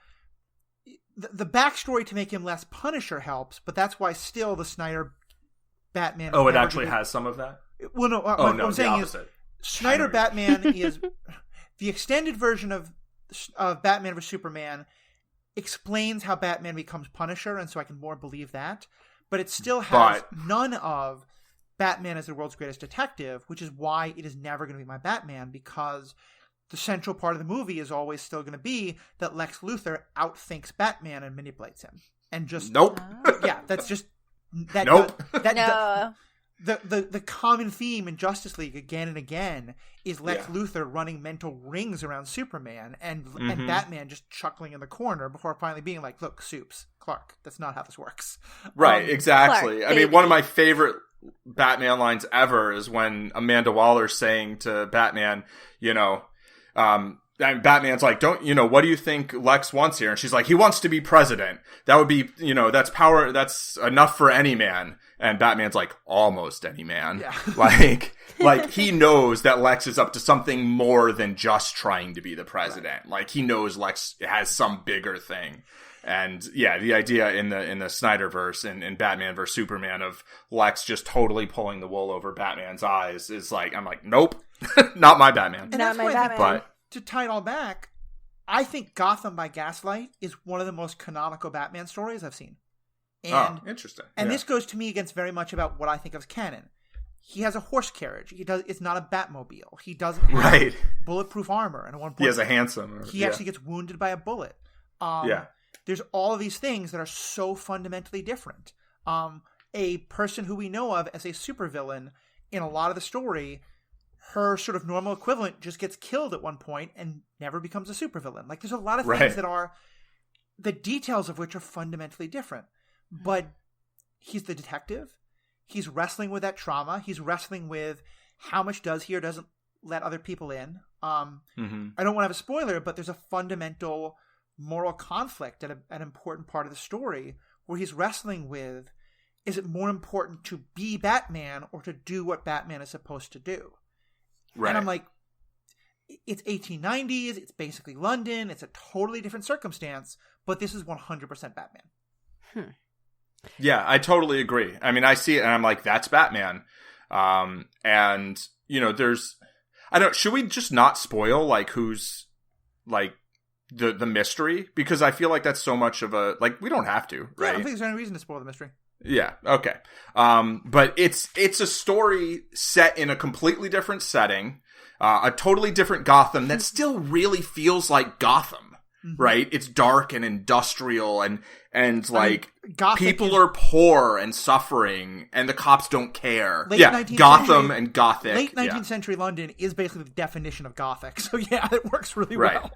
the backstory to make him less Punisher helps, but that's why still the Snyder Batman. Oh, it actually has some of that? Well, no. What I'm saying is Snyder Batman is the extended version of Batman vs Superman explains how Batman becomes Punisher, and so I can more believe that. But it still has none of Batman as the world's greatest detective, which is why it is never going to be my Batman, because the central part of the movie is always still going to be that Lex Luthor outthinks Batman and manipulates him. And just... Nope. Yeah, that's just... That, nope. No. The common theme in Justice League again and again is Lex Luthor running mental rings around Superman and Batman just chuckling in the corner before finally being like, look, Supes, Clark, that's not how this works. Right, exactly. Clark, I mean, one of my favorite Batman lines ever is when Amanda Waller's saying to Batman, and Batman's like, what do you think Lex wants here? And she's like, he wants to be president. That would be, that's power. That's enough for any man. And Batman's like, almost any man. Yeah. like he knows that Lex is up to something more than just trying to be the president. Right. Like he knows Lex has some bigger thing. And yeah, the idea in the Snyderverse and in Batman vs Superman of Lex just totally pulling the wool over Batman's eyes is like, I'm like, nope, not my Batman. And not my Batman. But to tie it all back, I think Gotham by Gaslight is one of the most canonical Batman stories I've seen. And, interesting. And this goes to me against very much about what I think of as canon. He has a horse carriage. It's not a Batmobile. He doesn't have bulletproof armor. And at one point, he has a handsome. He actually gets wounded by a bullet. There's all of these things that are so fundamentally different. A person who we know of as a supervillain in a lot of the story, her sort of normal equivalent just gets killed at one point and never becomes a supervillain. Like there's a lot of things that are the details of which are fundamentally different. But he's the detective. He's wrestling with that trauma. He's wrestling with how much does he or doesn't let other people in. I don't want to have a spoiler, but there's a fundamental moral conflict at an important part of the story where he's wrestling with, is it more important to be Batman or to do what Batman is supposed to do? Right. And I'm like, it's 1890s. It's basically London. It's a totally different circumstance, but this is 100% Batman. Yeah, I totally agree. I mean, I see it and I'm like, that's Batman. And there's, should we just not spoil like who's like the mystery? Because I feel like that's so much of a, like, we don't have to, right? Yeah, I don't think there's any reason to spoil the mystery. Yeah. Okay. But it's a story set in a completely different setting, a totally different Gotham that still really feels like Gotham. Right? It's dark and industrial and like people are poor and suffering and the cops don't care. Gotham and Gothic. Late 19th century London is basically the definition of Gothic. So yeah, it works really well.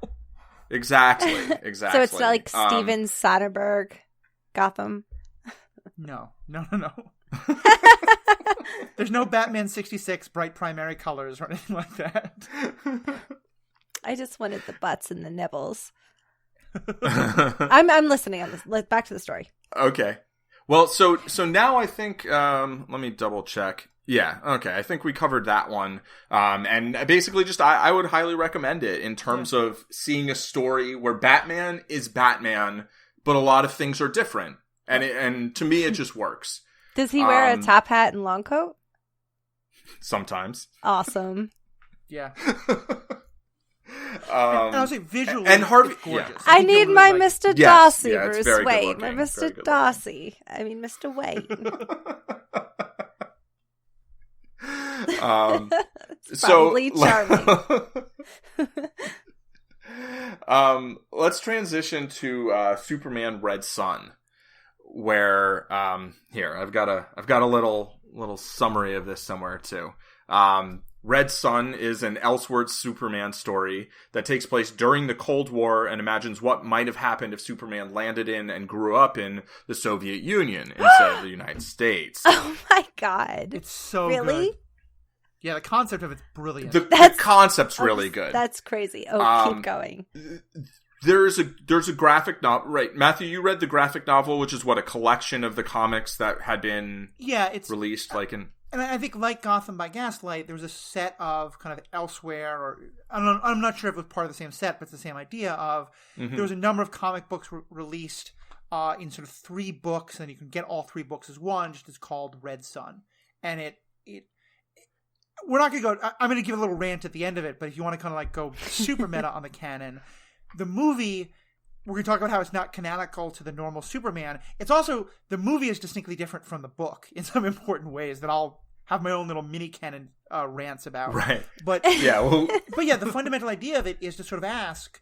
Exactly. So it's like Steven Soderbergh Gotham. No. There's no Batman 66 bright primary colors or anything like that. I just wanted the butts and the nibbles. I'm listening on this. Back to the story. Okay. Well, so now I think let me double check. Yeah, okay. I think we covered that one. And basically just I would highly recommend it in terms of seeing a story where Batman is Batman, but a lot of things are different. And to me it just works. Does he wear a top hat and long coat? Sometimes. Awesome. Yeah. And I was like visually, and Harvey, it's gorgeous. yeah. I need my Mr. Darcy, it's Bruce very Wayne. good My looking, very Mr. good Darcy. I mean, Mr. Wayne. It's probably charming. Let's transition to Superman Red Son, where here I've got a little summary of this somewhere too. Red Son is an Elseworlds Superman story that takes place during the Cold War and imagines what might have happened if Superman landed in and grew up in the Soviet Union instead of the United States. Oh my god. It's so really? good. Yeah, the concept of it's brilliant. The concept's really good. That's crazy. Oh, keep going. There's a graphic novel, right? Matthew, you read the graphic novel, which is what, a collection of the comics that had been it's released, like in. And I think, like Gotham by Gaslight, there was a set of kind of elsewhere, or I'm not sure if it was part of the same set, but it's the same idea of there was a number of comic books released in sort of 3 books, and you can get all 3 books as one. Just it's called Red Son, and it we're not going to go. I'm going to give a little rant at the end of it, but if you want to kind of like go super meta on the canon, the movie. We're going to talk about how it's not canonical to the normal Superman. It's also, the movie is distinctly different from the book in some important ways that I'll have my own little mini canon rants about. Right. But yeah, but yeah, the fundamental idea of it is to sort of ask,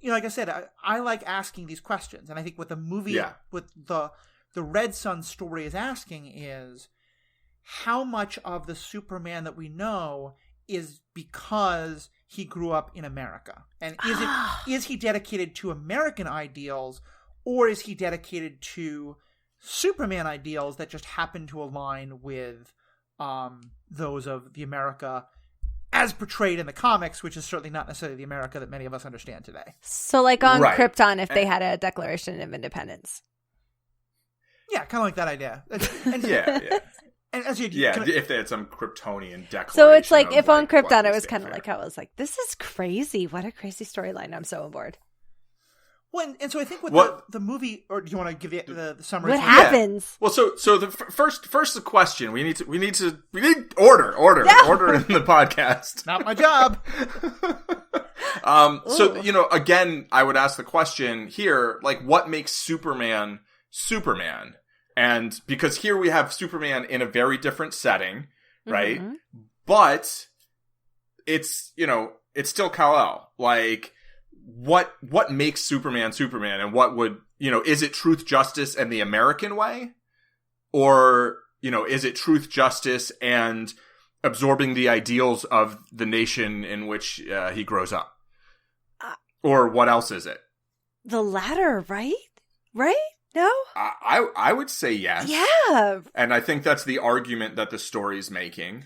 like I said, I like asking these questions. And I think what the movie, with the Red Son story is asking is, how much of the Superman that we know is because he grew up in America, and is he dedicated to American ideals, or is he dedicated to Superman ideals that just happen to align with those of the America as portrayed in the comics, which is certainly not necessarily the America that many of us understand today. So like on Krypton, if they had a Declaration of Independence. Yeah, kind of like that idea. And, yeah. And as if they had some Kryptonian declaration. So it's like, if on Krypton, it was kind of like, I was like, this is crazy. What a crazy storyline. I'm so on board. Well, and so I think with the movie, or do you want to give the summary? What happens? Well, so the first the question, we need order in the podcast. Not my job. So, again, I would ask the question here, like, what makes Superman Superman? And because here we have Superman in a very different setting, right? Mm-hmm. But it's still Kal-El. Like, what makes Superman Superman, and what would, is it truth, justice, and the American way? Or, is it truth, justice, and absorbing the ideals of the nation in which he grows up? Or what else is it? The latter, right? Right? No? I would say yes. Yeah. And I think that's the argument that the story's making.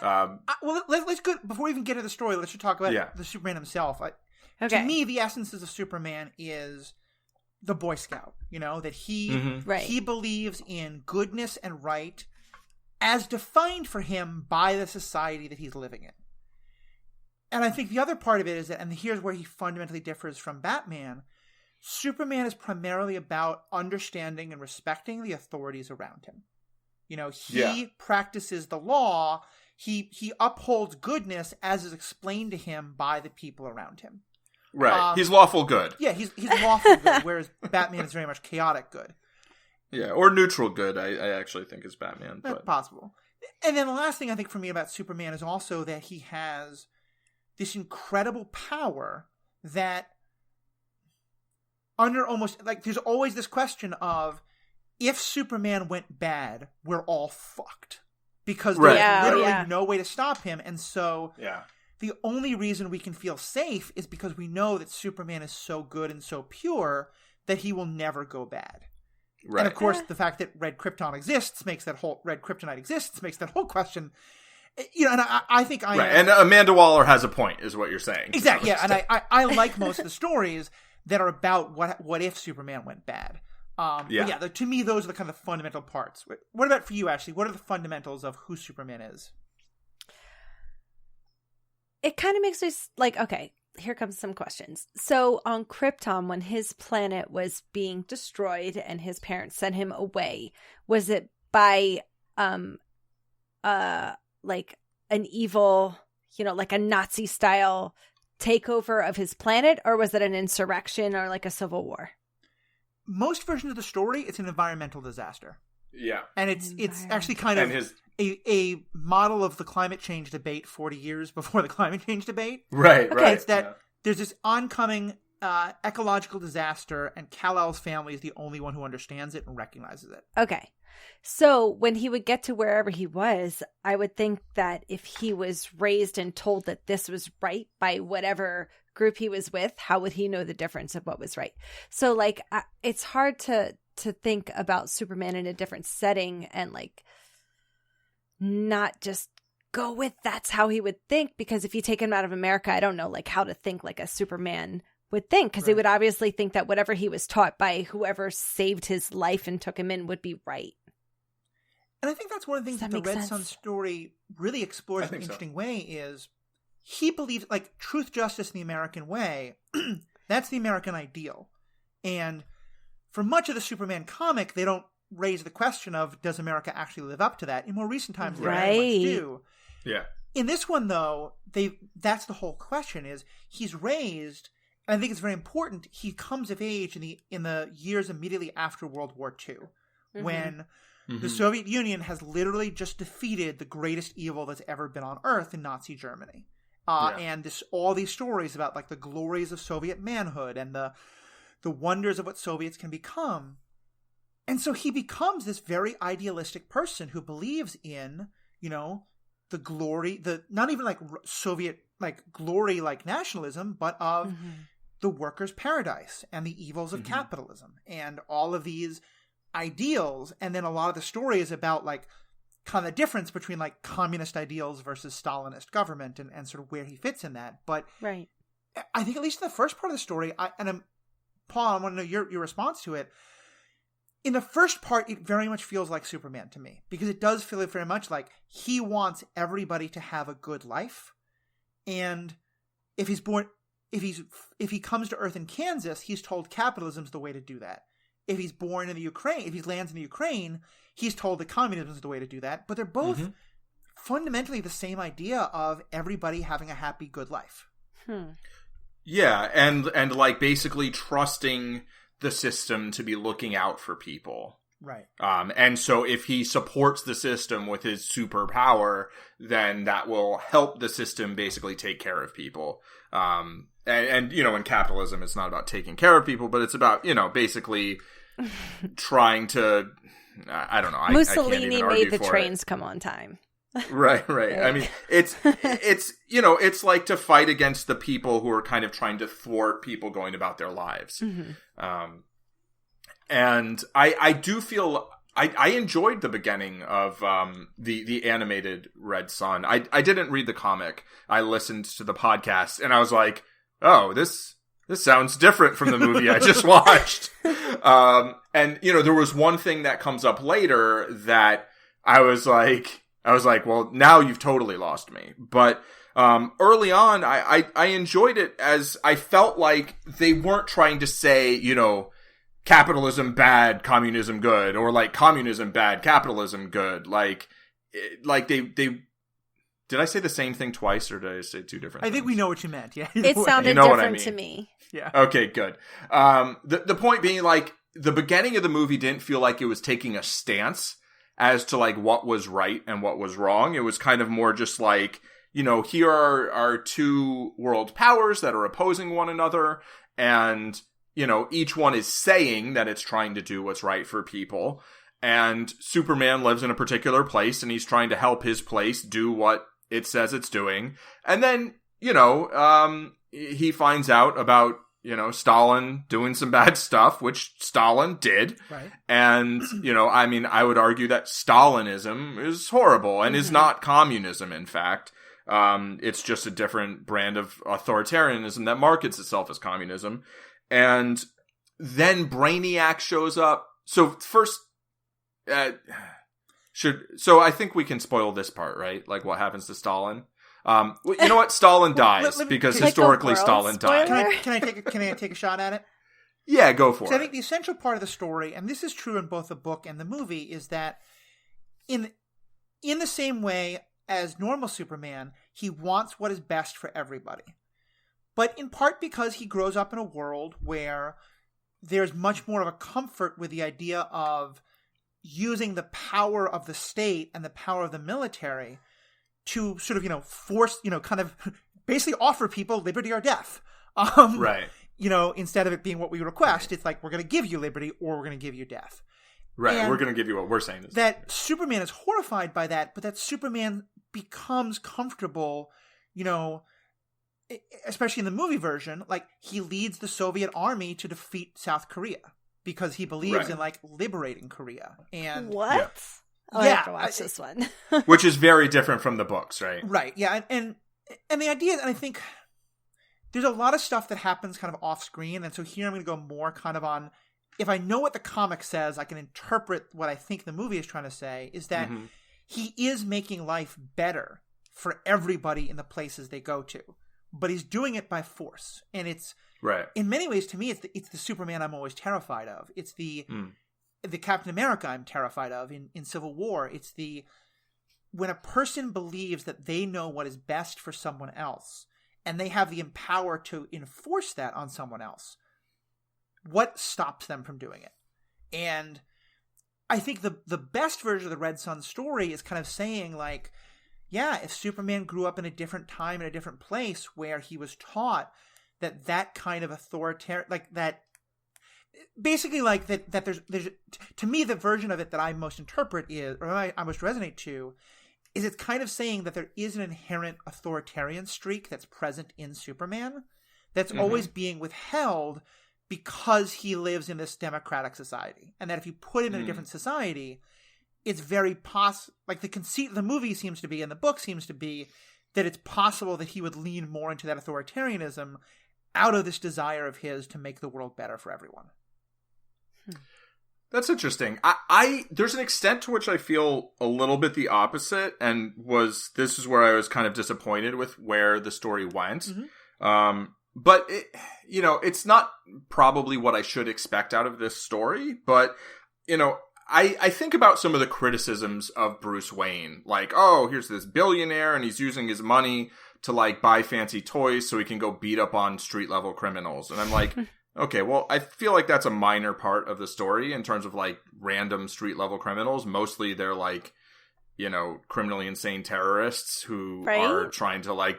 Well, let's go, before we even get into the story, let's just talk about the Superman himself. To me, the essence of Superman is the Boy Scout, that he believes in goodness and right as defined for him by the society that he's living in. And I think the other part of it is that, and here's where he fundamentally differs from Batman, Superman is primarily about understanding and respecting the authorities around him. He practices the law. He upholds goodness as is explained to him by the people around him. Right. He's lawful good. Yeah, he's lawful good, whereas Batman is very much chaotic good. Yeah, or neutral good, I actually think is Batman. That's possible. And then the last thing I think for me about Superman is also that he has this incredible power that under almost, like, there's always this question of, if Superman went bad, we're all fucked. Because there's literally no way to stop him. And so the only reason we can feel safe is because we know that Superman is so good and so pure that he will never go bad. Right. And of course, the fact that red krypton exists makes that whole red kryptonite exists makes that whole question. And I think right. And Amanda Waller has a point, is what you're saying. Exactly. Yeah, and I like most of the stories that are about what if Superman went bad. To me, those are the kind of fundamental parts. What about for you, Ashley? What are the fundamentals of who Superman is? It kind of makes me okay, here comes some questions. So on Krypton, when his planet was being destroyed and his parents sent him away, was it by like an evil, like a Nazi style takeover of his planet, or was it an insurrection or like a civil war? Most versions of the story, it's an environmental disaster. Yeah. And it's actually kind of a model of the climate change debate 40 years before the climate change debate. Right, right. It's that there's this oncoming ecological disaster, and Kal-El's family is the only one who understands it and recognizes it. Okay. So when he would get to wherever he was, I would think that if he was raised and told that this was right by whatever group he was with, how would he know the difference of what was right? So it's hard to think about Superman in a different setting and not just go with that's how he would think, because if you take him out of America, I don't know how to think like a Superman would think, because he would obviously think that whatever he was taught by whoever saved his life and took him in would be right. And I think that's one of the things that the Red Sun story really explores in an interesting way is he believes, truth, justice, and the American way, that's the American ideal. And for much of the Superman comic, they don't raise the question of, does America actually live up to that? In more recent times, they very much do. Yeah. In this one, though, that's the whole question is he's raised, and I think it's very important, he comes of age in the years immediately after World War II, when the Soviet Union has literally just defeated the greatest evil that's ever been on Earth in Nazi Germany. And all these stories about the glories of Soviet manhood and the wonders of what Soviets can become. And so he becomes this very idealistic person who believes in, the glory, not even Soviet glory nationalism, but of the workers' paradise and the evils of capitalism and all of these ideals. And then a lot of the story is about kind of the difference between communist ideals versus Stalinist government and sort of where he fits in that. But right. I think at least in the first part of the story, Paul, I want to know your response to it. In the first part, it very much feels like Superman to me, because it does feel very much like he wants everybody to have a good life. And if he comes to Earth in Kansas, he's told capitalism's the way to do that. If he's born in the Ukraine, if he lands in the Ukraine, he's told that communism is the way to do that. But they're both fundamentally the same idea of everybody having a happy, good life. Yeah, and basically trusting the system to be looking out for people. Right. And so if he supports the system with his superpower, then that will help the system basically take care of people. And in capitalism, it's not about taking care of people, but it's about, basically trying to, I don't know. Mussolini made the trains come on time. Right. I mean, it's like to fight against the people who are kind of trying to thwart people going about their lives. And I do feel I enjoyed the beginning of the animated Red Sun. I didn't read the comic. I listened to the podcast and I was like, oh, this sounds different from the movie I just watched. And there was one thing that comes up later that I was like, well, now you've totally lost me. But early on, I enjoyed it, as I felt like they weren't trying to say, capitalism bad, communism good, or communism bad, capitalism good. They did I say the same thing twice, or did I say two different things? I think we know what you meant. Yeah, it sounded different to me. Yeah. Okay, good. The point being, the beginning of the movie didn't feel like it was taking a stance as to what was right and what was wrong. It was kind of more just here are our two world powers that are opposing one another, and each one is saying that it's trying to do what's right for people. And Superman lives in a particular place, and he's trying to help his place do what it says it's doing. And then, he finds out about, Stalin doing some bad stuff, which Stalin did. Right. And, I would argue that Stalinism is horrible and is not communism, in fact. It's just a different brand of authoritarianism that markets itself as communism. And then Brainiac shows up. So first, so I think we can spoil this part, right? Like what happens to Stalin. You know what? Stalin dies because historically Stalin died. Can I take a shot at it? Yeah, go for it. I think the essential part of the story, and this is true in both the book and the movie, is that in the same way as normal Superman, he wants what is best for everybody. But in part because he grows up in a world where there's much more of a comfort with the idea of using the power of the state and the power of the military to sort of, force, kind of basically offer people liberty or death. Right. Instead of it being what we request, it's like, we're going to give you liberty or we're going to give you death. Right. And we're going to give you what we're saying. That Superman is horrified by that, but that Superman becomes comfortable, especially in the movie version, like he leads the Soviet army to defeat South Korea because he believes in like liberating Korea. And what? Yeah. Oh, I have to watch this one. Which is very different from the books, right? Right, yeah. And the idea, and I think there's a lot of stuff that happens kind of off screen, and so here I'm going to go more kind of on, if I know what the comic says, I can interpret what I think the movie is trying to say, is that he is making life better for everybody in the places they go to, but he's doing it by force. And it's, in many ways, to me, it's the Superman I'm always terrified of. It's the Captain America I'm terrified of in Civil War. It's when a person believes that they know what is best for someone else and they have the power to enforce that on someone else, what stops them from doing it? And I think the best version of the Red Sun story is kind of saying like, yeah, if Superman grew up in a different time in a different place where he was taught that kind of authoritarian, like that, basically like that there's to me the version of it that I most interpret is, or I most resonate to, is it's kind of saying that there is an inherent authoritarian streak that's present in Superman that's always being withheld because he lives in this democratic society, and that if you put him in a different society, it's very like the conceit of the movie seems to be, and the book seems to be, that it's possible that he would lean more into that authoritarianism out of this desire of his to make the world better for everyone. That's interesting. There's an extent to which I feel a little bit the opposite, and this is where I was kind of disappointed with where the story went. But it's not probably what I should expect out of this story. But I think about some of the criticisms of Bruce Wayne, like, oh, here's this billionaire and he's using his money to like buy fancy toys so he can go beat up on street level criminals, and I'm like. Okay, well, I feel like that's a minor part of the story in terms of, like, random street-level criminals. Mostly they're, like, criminally insane terrorists who are trying to, like,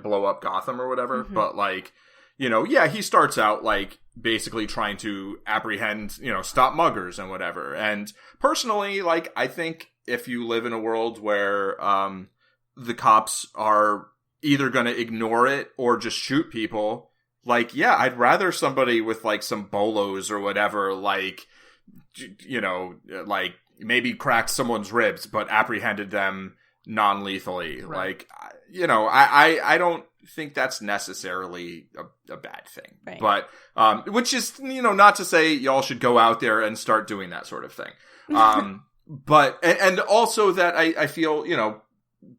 blow up Gotham or whatever. But, like, he starts out, like, basically trying to apprehend, stop muggers and whatever. And personally, like, I think if you live in a world where the cops are either going to ignore it or just shoot people... Like, yeah, I'd rather somebody with, like, some bolos or whatever, like, like, maybe cracked someone's ribs, but apprehended them non-lethally. Right. Like, I don't think that's necessarily a bad thing. Right. But, which is, not to say y'all should go out there and start doing that sort of thing. But, and also that I feel,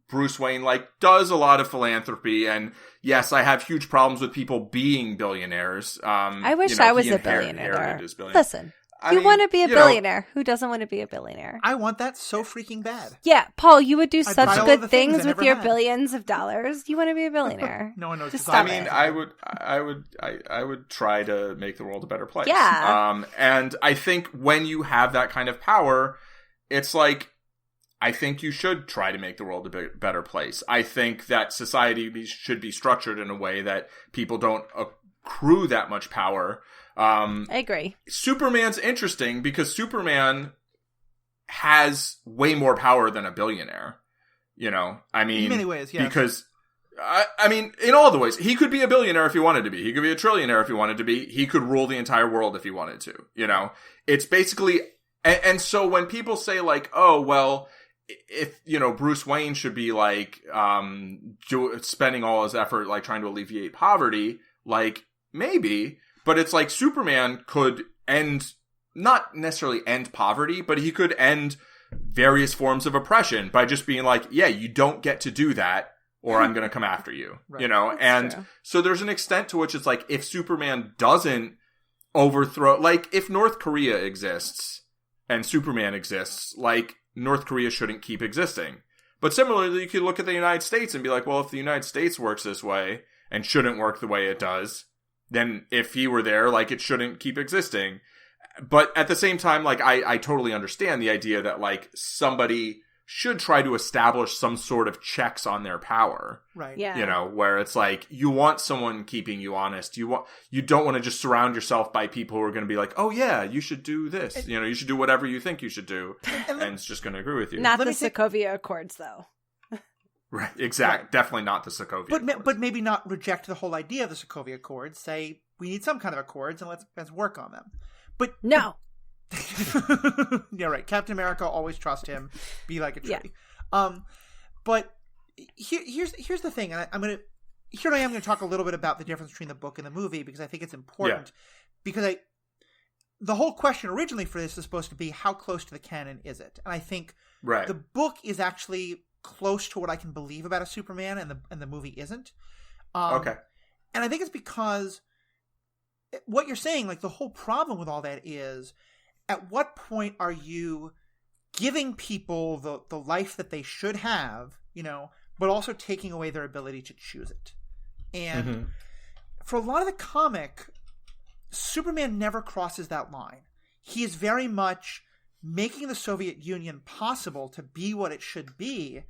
Bruce Wayne, like, does a lot of philanthropy, and yes, I have huge problems with people being billionaires. I wish I was a billionaire. Listen, you want to be a billionaire. Who doesn't want to be a billionaire? I want that so freaking bad. Yeah, Paul, you would do such good things with your billions of dollars. You want to be a billionaire. No one knows. Just stop it. I would try to make the world a better place. Yeah. And I think when you have that kind of power, it's like, I think you should try to make the world a better place. I think that society should be structured in a way that people don't accrue that much power. I agree. Superman's interesting because Superman has way more power than a billionaire. I mean, in many ways, yes. Because I mean, in all the ways, he could be a billionaire if he wanted to be. He could be a trillionaire if he wanted to be. He could rule the entire world if he wanted to. You know, it's basically, and so when people say like, oh, well, if, you know, Bruce Wayne should be like, spending all his effort, like trying to alleviate poverty, like maybe, but it's like Superman could not necessarily end poverty, but he could end various forms of oppression by just being like, yeah, you don't get to do that, or I'm going to come after you, right. You know? That's true. So there's an extent to which it's like, if Superman doesn't overthrow, like if North Korea exists and Superman exists, like North Korea shouldn't keep existing. But similarly, you could look at the United States and be like, well, if the United States works this way and shouldn't work the way it does, then if he were there, like it shouldn't keep existing. But at the same time, like I totally understand the idea that like somebody should try to establish some sort of checks on their power. Right. Yeah. You know, where it's like, you want someone keeping you honest. You don't want to just surround yourself by people who are going to be like, oh yeah, you should do this. You know, you should do whatever you think you should do. And it's just going to agree with you. Not the Sokovia Accords, though. Right. Exactly. Right. Definitely not the Sokovia Accords. But maybe not reject the whole idea of the Sokovia Accords. Say, we need some kind of accords and let's work on them. But no. Yeah, right. Captain America, always trust him. Be like a tree. Yeah. But here's the thing, and I'm going to talk a little bit about the difference between the book and the movie, because I think it's important. Yeah. Because the whole question originally for this is supposed to be, how close to the canon is it? And I think the book is actually close to what I can believe about a Superman, and the movie isn't. Okay. And I think it's because what you're saying, like the whole problem with all that is, at what point are you giving people the life that they should have, you know, but also taking away their ability to choose it? And for a lot of the comic, Superman never crosses that line. He is very much making the Soviet Union possible to be what it should be.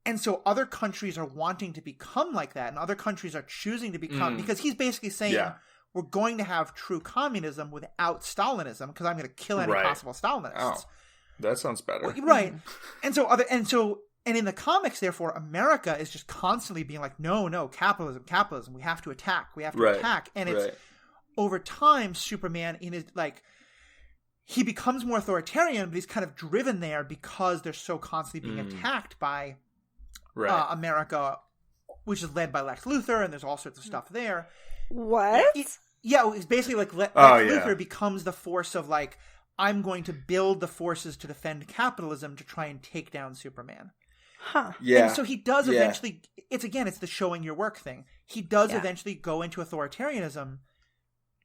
And so other countries are wanting to become like that, and other countries are choosing to become, because he's basically saying, we're going to have true communism without Stalinism, because I'm going to kill any possible Stalinists. Oh, that sounds better. Well, right. And in the comics, therefore, America is just constantly being like, no, capitalism. We have to attack. And it's over time, Superman he becomes more authoritarian, but he's kind of driven there because they're so constantly being attacked by America, which is led by Lex Luthor, and there's all sorts of stuff there. What? It's basically like Lex Luthor becomes the force of like, I'm going to build the forces to defend capitalism to try and take down Superman. Huh. Yeah. And so he does eventually, it's the showing your work thing. He does eventually go into authoritarianism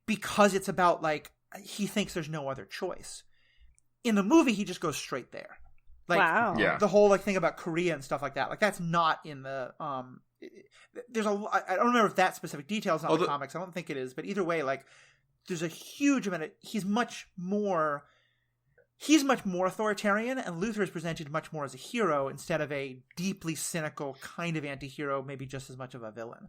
because it's about like, he thinks there's no other choice. In the movie, he just goes straight there. Like the whole like thing about Korea and stuff like that. Like that's not in the I don't remember if that specific detail is not in the comics. I don't think it is, but either way, like there's a huge amount of he's much more authoritarian, and Luthor is presented much more as a hero instead of a deeply cynical kind of anti-hero, maybe just as much of a villain.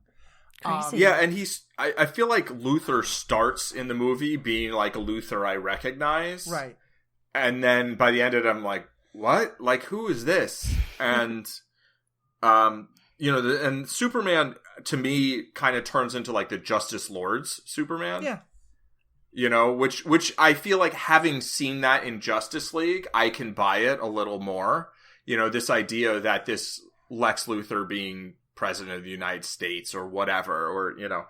And I feel like Luthor starts in the movie being like a Luthor I recognize. Right. And then by the end of it, I'm like, what? Like, who is this? And, you know, and Superman, to me, kind of turns into like the Justice Lord's Superman. Yeah. You know, which I feel like, having seen that in Justice League, I can buy it a little more. You know, this idea that this Lex Luthor being president of the United States or whatever, or, you know,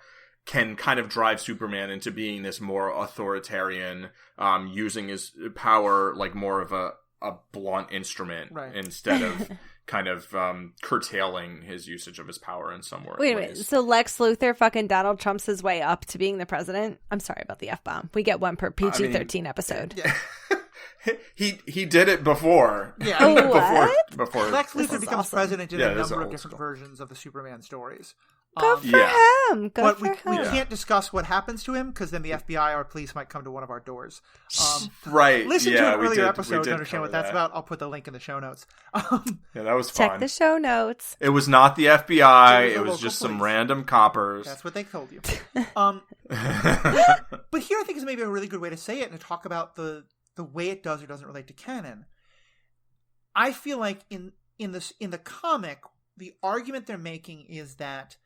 can kind of drive Superman into being this more authoritarian, using his power like more of a blunt instrument instead of kind of curtailing his usage of his power in some ways. Wait a minute. So Lex Luthor fucking Donald Trump's his way up to being the president? I'm sorry about the F-bomb. We get one per PG-13 episode. Yeah. He did it before. Yeah. Before Lex Luthor becomes president in a number of different versions of the Superman stories. Good for him. But we can't discuss what happens to him, because then the FBI or police might come to one of our doors. Listen to an earlier episode to understand what that's about. I'll put the link in the show notes. That was fun. Check the show notes. It was not the FBI. It was just some random coppers. That's what they told you. But here I think is maybe a really good way to say it and to talk about the way it does or doesn't relate to canon. I feel like in the comic, the argument they're making is that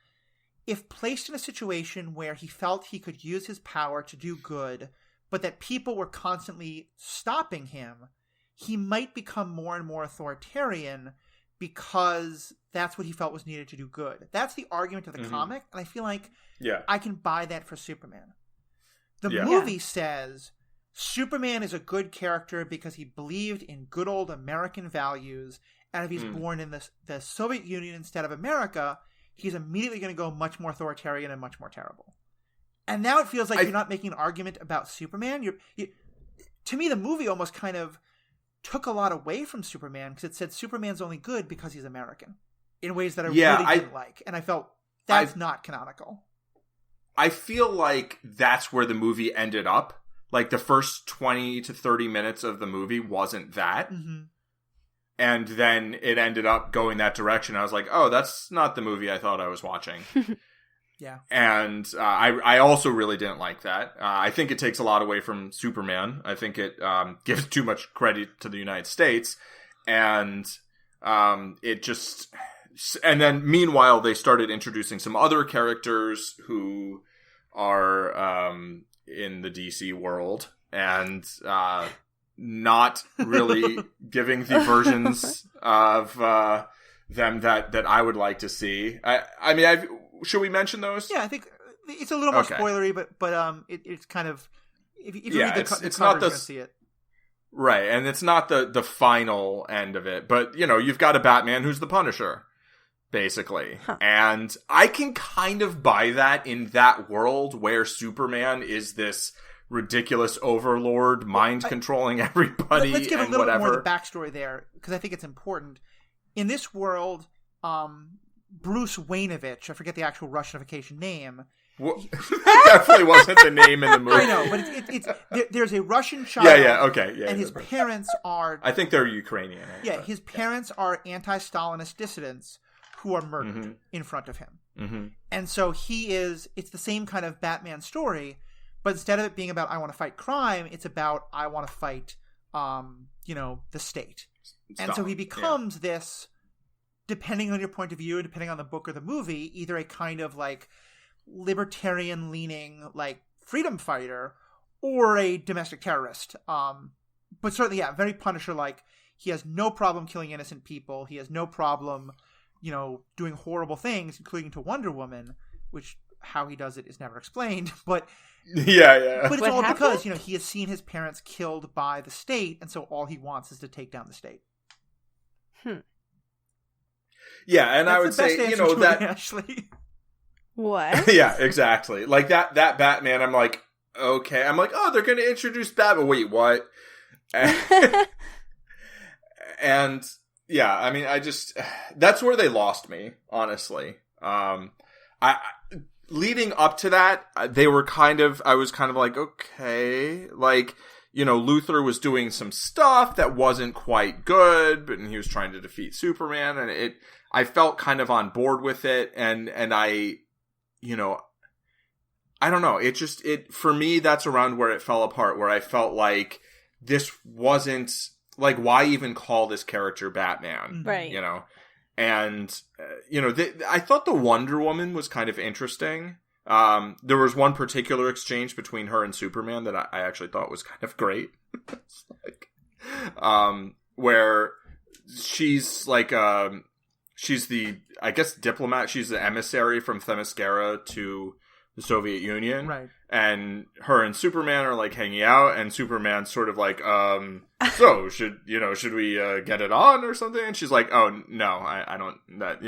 if placed in a situation where he felt he could use his power to do good, but that people were constantly stopping him, he might become more and more authoritarian because that's what he felt was needed to do good. That's the argument of the comic, and I feel like I can buy that for Superman. The movie says Superman is a good character because he believed in good old American values, and if he's born in the Soviet Union instead of America, he's immediately going to go much more authoritarian and much more terrible. And now it feels like you're not making an argument about Superman. To me, the movie almost kind of took a lot away from Superman because it said Superman's only good because he's American in ways that I really didn't like. And I felt that's not canonical. I feel like that's where the movie ended up. Like the first 20 to 30 minutes of the movie wasn't that. Mm-hmm. And then it ended up going that direction. I was like, oh, that's not the movie I thought I was watching. Yeah. And I also really didn't like that. I think it takes a lot away from Superman. I think it gives too much credit to the United States. And it just... And then, meanwhile, they started introducing some other characters who are in the DC world. And not really giving the versions of them that I would like to see. I mean, should we mention those? Yeah, I think it's a little more spoilery, but it's kind of if you read the cover, you're going to see it. Right, and it's not the final end of it, but you've got a Batman who's the Punisher, basically, and I can kind of buy that in that world where Superman is this ridiculous overlord, mind controlling everybody. Let's give a and little whatever. more of the backstory there because I think it's important. In this world, Bruce Wayneovich, I forget the actual Russianification name. Well, that definitely wasn't the name in the movie. I know, but it's there's a Russian child. And his parents are... I think they're Ukrainian. Yeah, his parents are anti-Stalinist dissidents who are murdered in front of him. Mm-hmm. And so it's the same kind of Batman story, but instead of it being about I want to fight crime, it's about I want to fight, the state. And so he becomes this... depending on your point of view and depending on the book or the movie, either a kind of like libertarian leaning like freedom fighter or a domestic terrorist. But certainly, very Punisher like. He has no problem killing innocent people. He has no problem, doing horrible things, including to Wonder Woman, which how he does it is never explained. But But it's what all happened? because, he has seen his parents killed by the state, and so all he wants is to take down the state. Yeah, and That's I would say, that actually. What? Yeah, exactly. Like that Batman, I'm like, okay. I'm like, oh, they're going to introduce Batman. Wait, what? And yeah, I mean, that's where they lost me, honestly. Leading up to that, I was kind of like, okay, like, Luthor was doing some stuff that wasn't quite good, but he was trying to defeat Superman, and I felt kind of on board with it, and I don't know, for me, that's around where it fell apart, where I felt like this wasn't, like, why even call this character Batman? Right. And, I thought the Wonder Woman was kind of interesting. There was one particular exchange between her and Superman that I actually thought was kind of great. It's like, where she's like, she's the, I guess, diplomat. She's the emissary from Themyscira to the Soviet Union. Right. And her and Superman are like hanging out, and Superman's sort of like, so should we get it on or something? And she's like, oh no, I don't, that,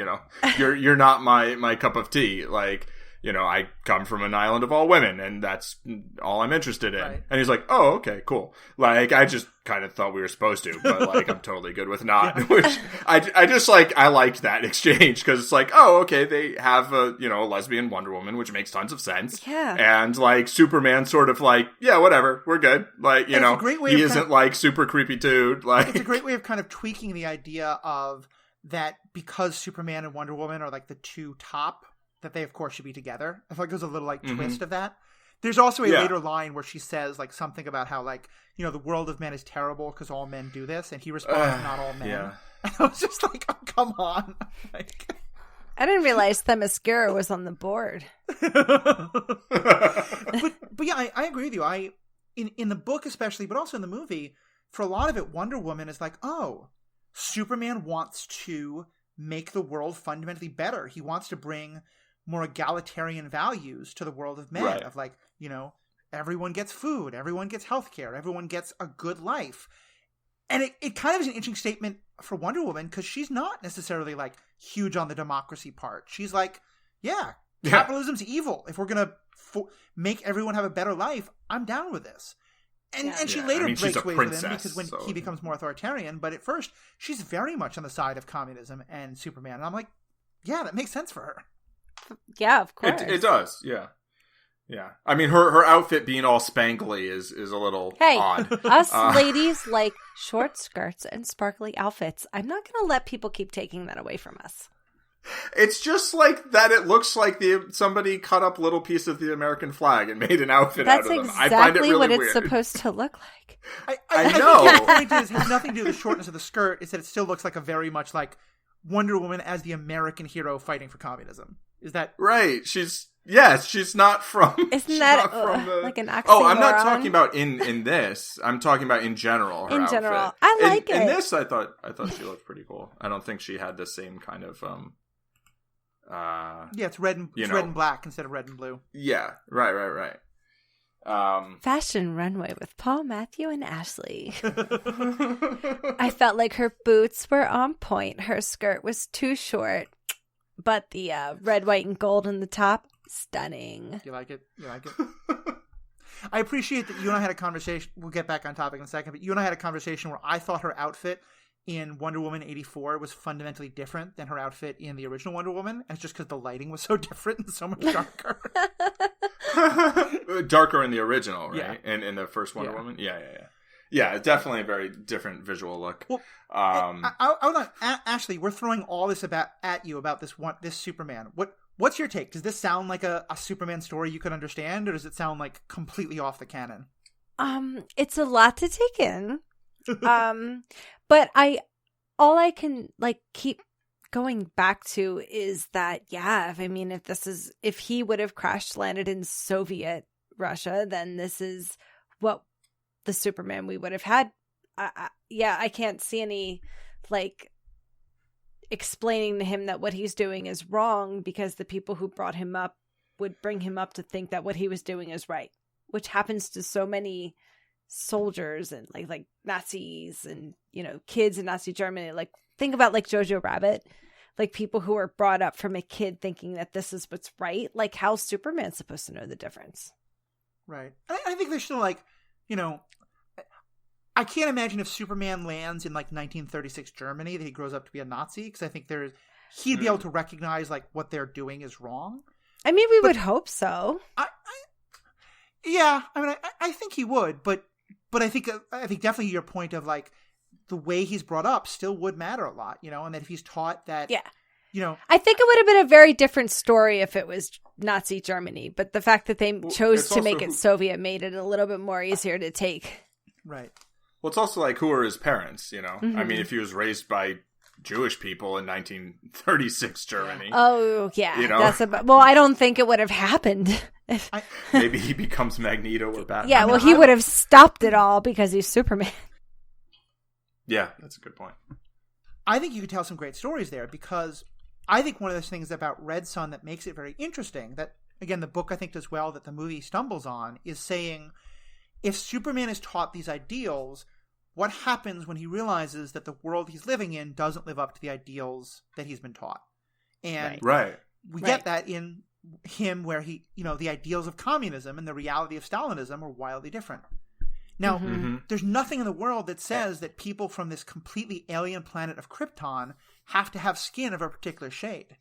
you're not my cup of tea. Like, I come from an island of all women, and that's all I'm interested in. Right. And he's like, oh, okay, cool. Like, I just kind of thought we were supposed to, but like, I'm totally good with not. Yeah. Which I just like, I liked that exchange because it's like, oh, okay, they have a lesbian Wonder Woman, which makes tons of sense. Yeah. And like, Superman sort of like, yeah, whatever, we're good. Like, he isn't like super creepy dude. Like, it's a great way of kind of tweaking the idea of that because Superman and Wonder Woman are like the two top, that they, of course, should be together. I feel like there's a little, like, twist of that. There's also a later line where she says, like, something about how, like, the world of men is terrible because all men do this. And he responds, not all men. Yeah. And I was just like, oh, come on. Like... I didn't realize Themyscira was on the board. but yeah, I agree with you. In the book especially, but also in the movie, for a lot of it, Wonder Woman is like, oh, Superman wants to make the world fundamentally better. He wants to bring more egalitarian values to the world of men. Right. Of like, you know, everyone gets food, everyone gets healthcare, everyone gets a good life. And it kind of is an interesting statement for Wonder Woman because she's not necessarily like huge on the democracy part. She's like, yeah, capitalism's evil. If we're going to make everyone have a better life, I'm down with this. And she later breaks ways with him because when he becomes more authoritarian, but at first she's very much on the side of communism and Superman. And I'm like, yeah, that makes sense for her. Yeah, of course. It does, yeah. Yeah. I mean, her outfit being all spangly is a little odd. Us ladies like short skirts and sparkly outfits. I'm not going to let people keep taking that away from us. It's just like that. It looks like somebody cut up little piece of the American flag and made an outfit out of them. That's exactly I find it really what weird. It's supposed to look like. I know. The point has nothing to do with the shortness of the skirt. It's that it still looks like a very much like Wonder Woman as the American hero fighting for communism. Is that right? She's not from. Isn't that from the... like an oxymoron? Oh, I'm not talking about in this. I'm talking about in general. Her outfit. I like it. In this, I thought she looked pretty cool. I don't think she had the same kind of. It's red and black instead of red and blue. Yeah, right. Fashion Runway with Paul, Matthew, and Ashley. I felt like her boots were on point. Her skirt was too short, but the red, white, and gold on the top, stunning. You like it? I appreciate that you and I had a conversation. We'll get back on topic in a second, but you and I had a conversation where I thought her outfit in Wonder Woman 84 was fundamentally different than her outfit in the original Wonder Woman. And it's just because the lighting was so different and so much darker. Darker in the original, right? Yeah. In the first Wonder Woman? Yeah. Yeah, definitely a very different visual look. Well, Ashley, we're throwing all this at you about this Superman. What's your take? Does this sound like a Superman story you could understand, or does it sound like completely off the canon? It's a lot to take in. But all I can like keep going back to is that, if he would have crash landed in Soviet Russia, then this is what the Superman we would have had. I can't see any like explaining to him that what he's doing is wrong because the people who brought him up would bring him up to think that what he was doing is right, which happens to so many soldiers and like Nazis and, kids in Nazi Germany. Like, think about like Jojo Rabbit, like people who are brought up from a kid thinking that this is what's right. Like, how's Superman supposed to know the difference? Right. I think there's still like, I can't imagine if Superman lands in like 1936 Germany that he grows up to be a Nazi, because I think he'd be able to recognize like what they're doing is wrong. I mean, we would hope so. I think he would, but I think definitely your point of like the way he's brought up still would matter a lot, and that if he's taught that, I think it would have been a very different story if it was Nazi Germany, but the fact that they chose to make it Soviet made it a little bit more easier to take. Right. Well, it's also like, who are his parents, Mm-hmm. I mean, if he was raised by Jewish people in 1936 Germany. Oh, yeah. I don't think it would have happened. Maybe he becomes Magneto or Batman. Yeah, he would have stopped it all because he's Superman. Yeah, that's a good point. I think you could tell some great stories there, because I think one of those things about Red Son that makes it very interesting, that, again, the book I think does well, that the movie stumbles on, is saying, if Superman is taught these ideals, what happens when he realizes that the world he's living in doesn't live up to the ideals that he's been taught? And we get that in him, where he, the ideals of communism and the reality of Stalinism are wildly different. Now, there's nothing in the world that says that people from this completely alien planet of Krypton have to have skin of a particular shade.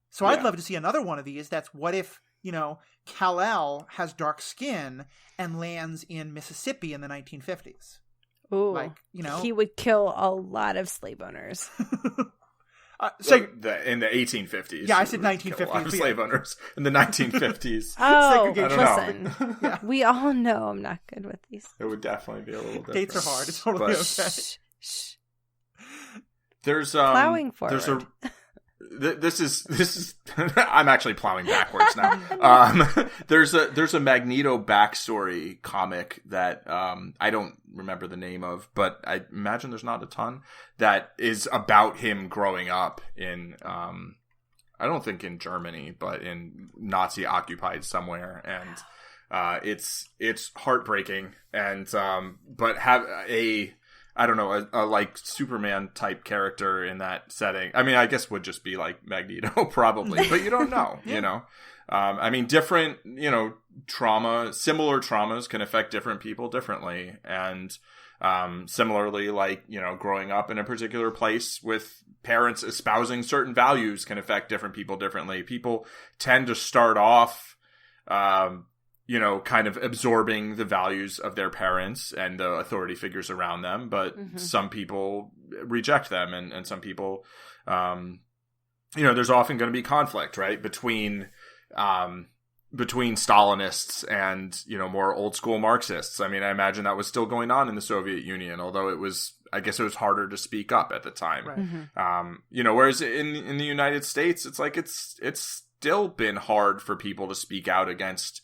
So I'd love to see another one of these. That's what if, Kal-El has dark skin and lands in Mississippi in the 1950s. Ooh, he would kill a lot of slave owners. In the 1850s. Yeah, I said 1950s. A lot of slave owners in the 1950s. Oh, listen. We all know I'm not good with these. It would definitely be a little different. Dates are hard. It's totally okay. Shh. There's plowing forward. This is I'm actually plowing backwards now. There's a Magneto backstory comic that I don't remember the name of, but I imagine there's not a ton, that is about him growing up in I don't think in Germany, but in Nazi occupied somewhere, and it's heartbreaking, and but have I don't know, a like Superman type character in that setting. I mean, I guess would just be like Magneto probably, but you don't know, you know? I mean, different, similar traumas can affect different people differently. And, similarly, like, growing up in a particular place with parents espousing certain values can affect different people differently. People tend to start off, kind of absorbing the values of their parents and the authority figures around them. But some people reject them, and some people, there's often going to be conflict, right? Between Stalinists and, more old school Marxists. I mean, I imagine that was still going on in the Soviet Union, although I guess it was harder to speak up at the time. Right. Whereas in the United States, it's like, it's still been hard for people to speak out against,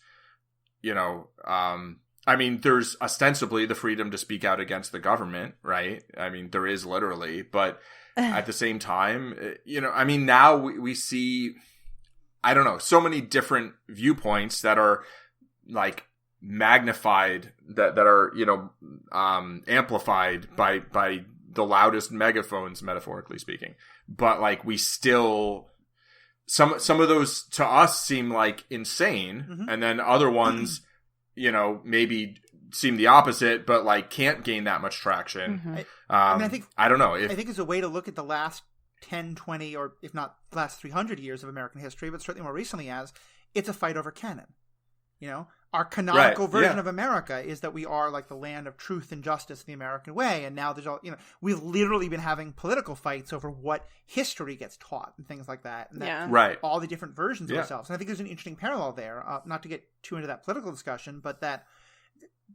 I mean, there's ostensibly the freedom to speak out against the government, right? I mean, there is literally, but at the same time, I mean, now we see, I don't know, so many different viewpoints that are like magnified, that are, amplified by the loudest megaphones, metaphorically speaking. But like, we still, some of those to us seem like insane, and then other ones, maybe seem the opposite, but like can't gain that much traction. I mean, I don't know. I think it's a way to look at the last 10, 20, or if not the last 300 years of American history, but certainly more recently as it's a fight over canon. Our canonical version of America is that we are like the land of truth and justice in the American way. And now there's all, we've literally been having political fights over what history gets taught and things like that. And all the different versions of ourselves. And I think there's an interesting parallel there, not to get too into that political discussion, but that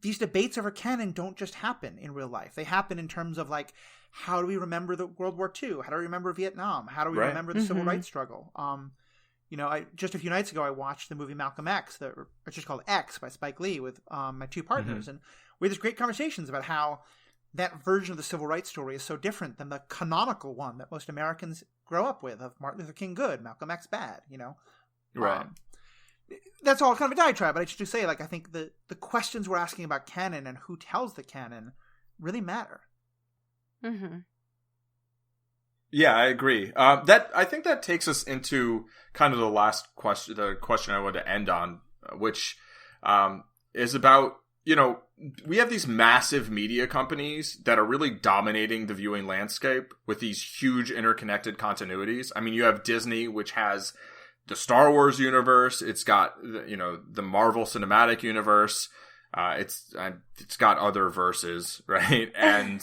these debates over canon don't just happen in real life. They happen in terms of like, how do we remember the World War II? How do we remember Vietnam? How do we remember the civil rights struggle? Just a few nights ago, I watched the movie Malcolm X, it's just called X by Spike Lee, with my two partners. And we had these great conversations about how that version of the civil rights story is so different than the canonical one that most Americans grow up with, of Martin Luther King good, Malcolm X bad, Right. That's all kind of a diatribe, but I should just say, like, I think the questions we're asking about canon and who tells the canon really matter. Yeah, I agree. I think that takes us into kind of the last question, the question I wanted to end on, which is about, we have these massive media companies that are really dominating the viewing landscape with these huge interconnected continuities. I mean, you have Disney, which has the Star Wars universe. It's got, the Marvel Cinematic Universe. It's got other verses, right? And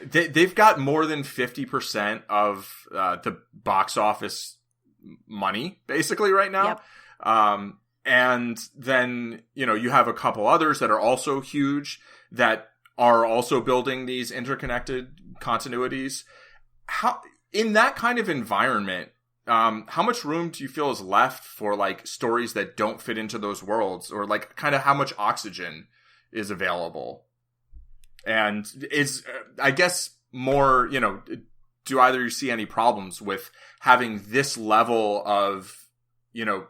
they've got more than 50% of the box office money basically right now. Yep. And then, you have a couple others that are also huge that are also building these interconnected continuities. How, in that kind of environment, how much room do you feel is left for like stories that don't fit into those worlds, or like kind of how much oxygen is available? And is, I guess, more, do either you see any problems with having this level of,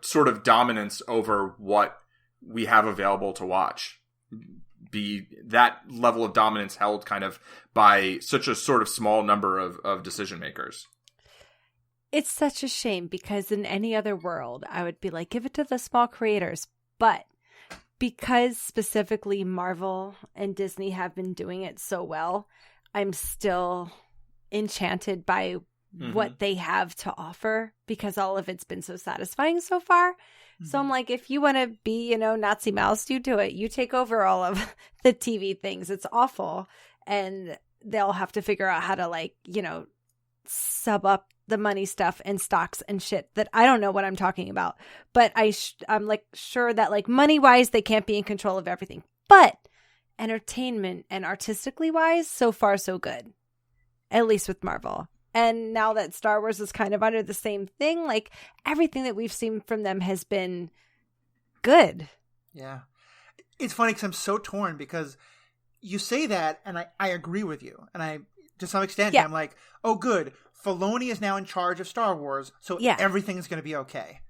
sort of dominance over what we have available to watch? Be that level of dominance held kind of by such a sort of small number of decision makers? It's such a shame, because in any other world, I would be like, give it to the small creators. But because specifically Marvel and Disney have been doing it so well, I'm still enchanted by what they have to offer, because all of it's been so satisfying so far. So I'm like, if you want to be, Nazi Mouse, you do it. You take over all of the TV things. It's awful. And they'll have to figure out how to sub up the money stuff and stocks and shit that I don't know what I'm talking about. But I'm sure that money wise, they can't be in control of everything. But entertainment and artistically wise, so far so good. at least with Marvel. And now that Star Wars is kind of under the same thing, like everything that we've seen from them has been good. Yeah. It's funny because I'm so torn because you say that and I agree with you. And I, to some extent, I'm like, oh, good. Filoni is now in charge of Star Wars, so everything's going to be okay.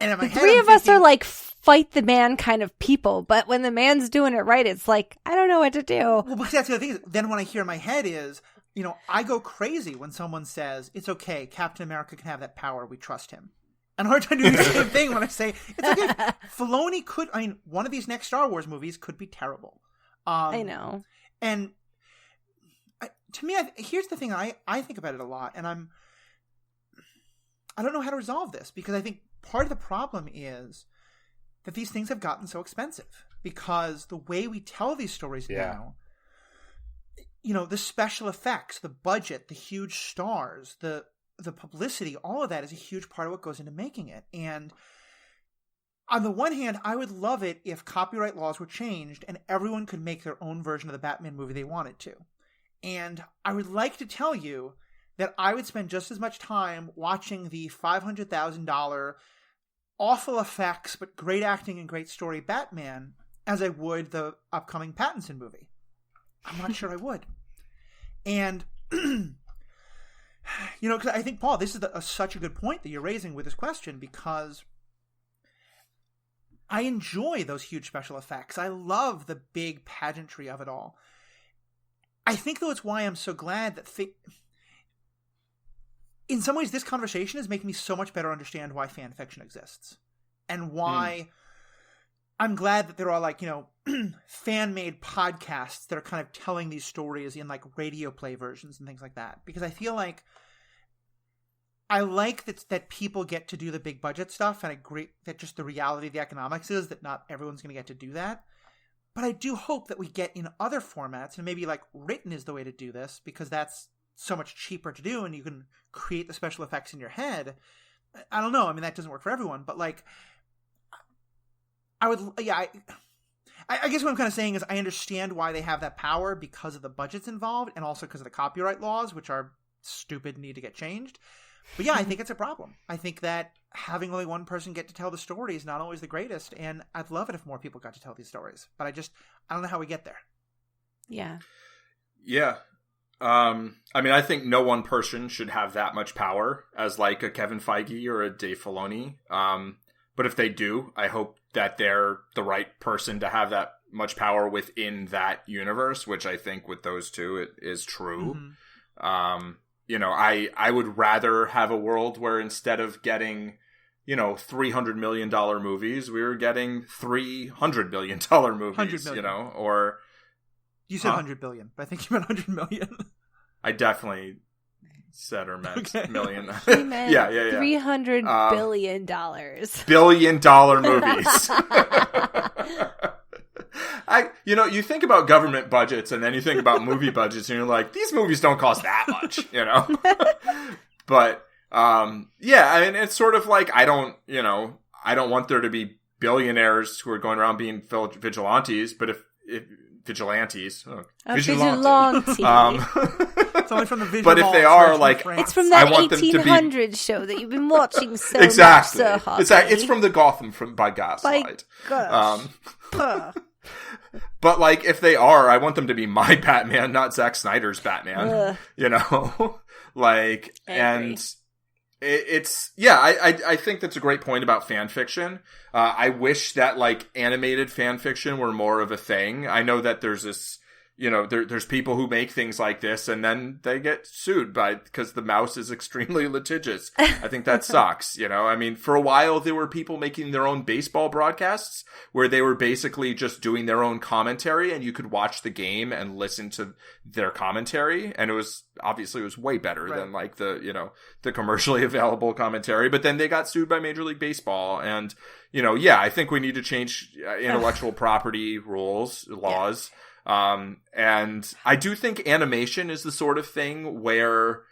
And in my head, three of us are like fight the man kind of people, but when the man's doing it right, it's like, I don't know what to do. Well, but that's the other thing. Then what I hear in my head is, you know, I go crazy when someone says, it's okay, Captain America can have that power, we trust him. And I'm trying to do the same thing when I say, it's okay. Filoni could, I mean, one of these next Star Wars movies could be terrible. I know. And to me, here's the thing, I think about it a lot, and I don't know how to resolve this, because I think part of the problem is that these things have gotten so expensive because the way we tell these stories now, you know, the special effects, the budget, the huge stars, the publicity, all of that is a huge part of what goes into making it. And on the one hand, I would love it if copyright laws were changed and everyone could make their own version of the Batman movie they wanted to. And I would like to tell you that I would spend just as much time watching the $500,000 awful effects but great acting and great story Batman as I would the upcoming Pattinson movie. I'm not sure I would. And, you know, because I think, Paul, this is such a good point that you're raising with this question, because I enjoy those huge special effects. I love the big pageantry of it all. I think, though, it's why I'm so glad that in some ways, this conversation is making me so much better understand why fan fiction exists. And why I'm glad that there are, like, you know, fan-made podcasts that are kind of telling these stories in, like, radio play versions and things like that. Because I feel like I like that people get to do the big budget stuff, and I agree that just the reality of the economics is that not everyone's going to get to do that. But I do hope that we get in other formats, and maybe, like, written is the way to do this, because that's so much cheaper to do, and you can create the special effects in your head. I don't know. I mean, that doesn't work for everyone, but, like, I guess what I'm kind of saying is I understand why they have that power because of the budgets involved, and also because of the copyright laws, which are stupid and need to get changed. But yeah, I think it's a problem. I think that having only one person get to tell the story is not always the greatest, and I'd love it if more people got to tell these stories. But I don't know how we get there. Yeah. Yeah. I mean, I think no one person should have that much power as, like, a Kevin Feige or a Dave Filoni. But if they do, I hope that they're the right person to have that much power within that universe, which I think with those two, it is true. Mm-hmm. You know, I would rather have a world where instead of getting, you know, $300 million movies, we were getting $300 million movies, you know, or... You said 100 billion, but I think you meant 100 million. I definitely said or meant million. He meant yeah. $300 billion. Billion-dollar movies. You know, you think about government budgets and then you think about movie budgets and you're like, these movies don't cost that much, you know? But, yeah, I mean, it's sort of like, I don't want there to be billionaires who are going around being vigilantes, but if vigilantes. Vigilante. It's only from the visual. But if they are, like, it's from that 1800s show that you've been watching so exactly. much, so it's from the Gotham by Gaslight. But, like, if they are, I want them to be my Batman, not Zack Snyder's Batman. You know, like, and it's I think that's a great point about fan fiction. I wish that, like, animated fan fiction were more of a thing. I know that there's this, you know, there's people who make things like this and then they get sued because the mouse is extremely litigious. I think that sucks. You know, I mean, for a while there were people making their own baseball broadcasts where they were basically just doing their own commentary and you could watch the game and listen to their commentary. And it was way better than, like, the, you know, the commercially available commentary. But then they got sued by Major League Baseball. And, you know, I think we need to change intellectual property laws. And I do think animation is the sort of thing where,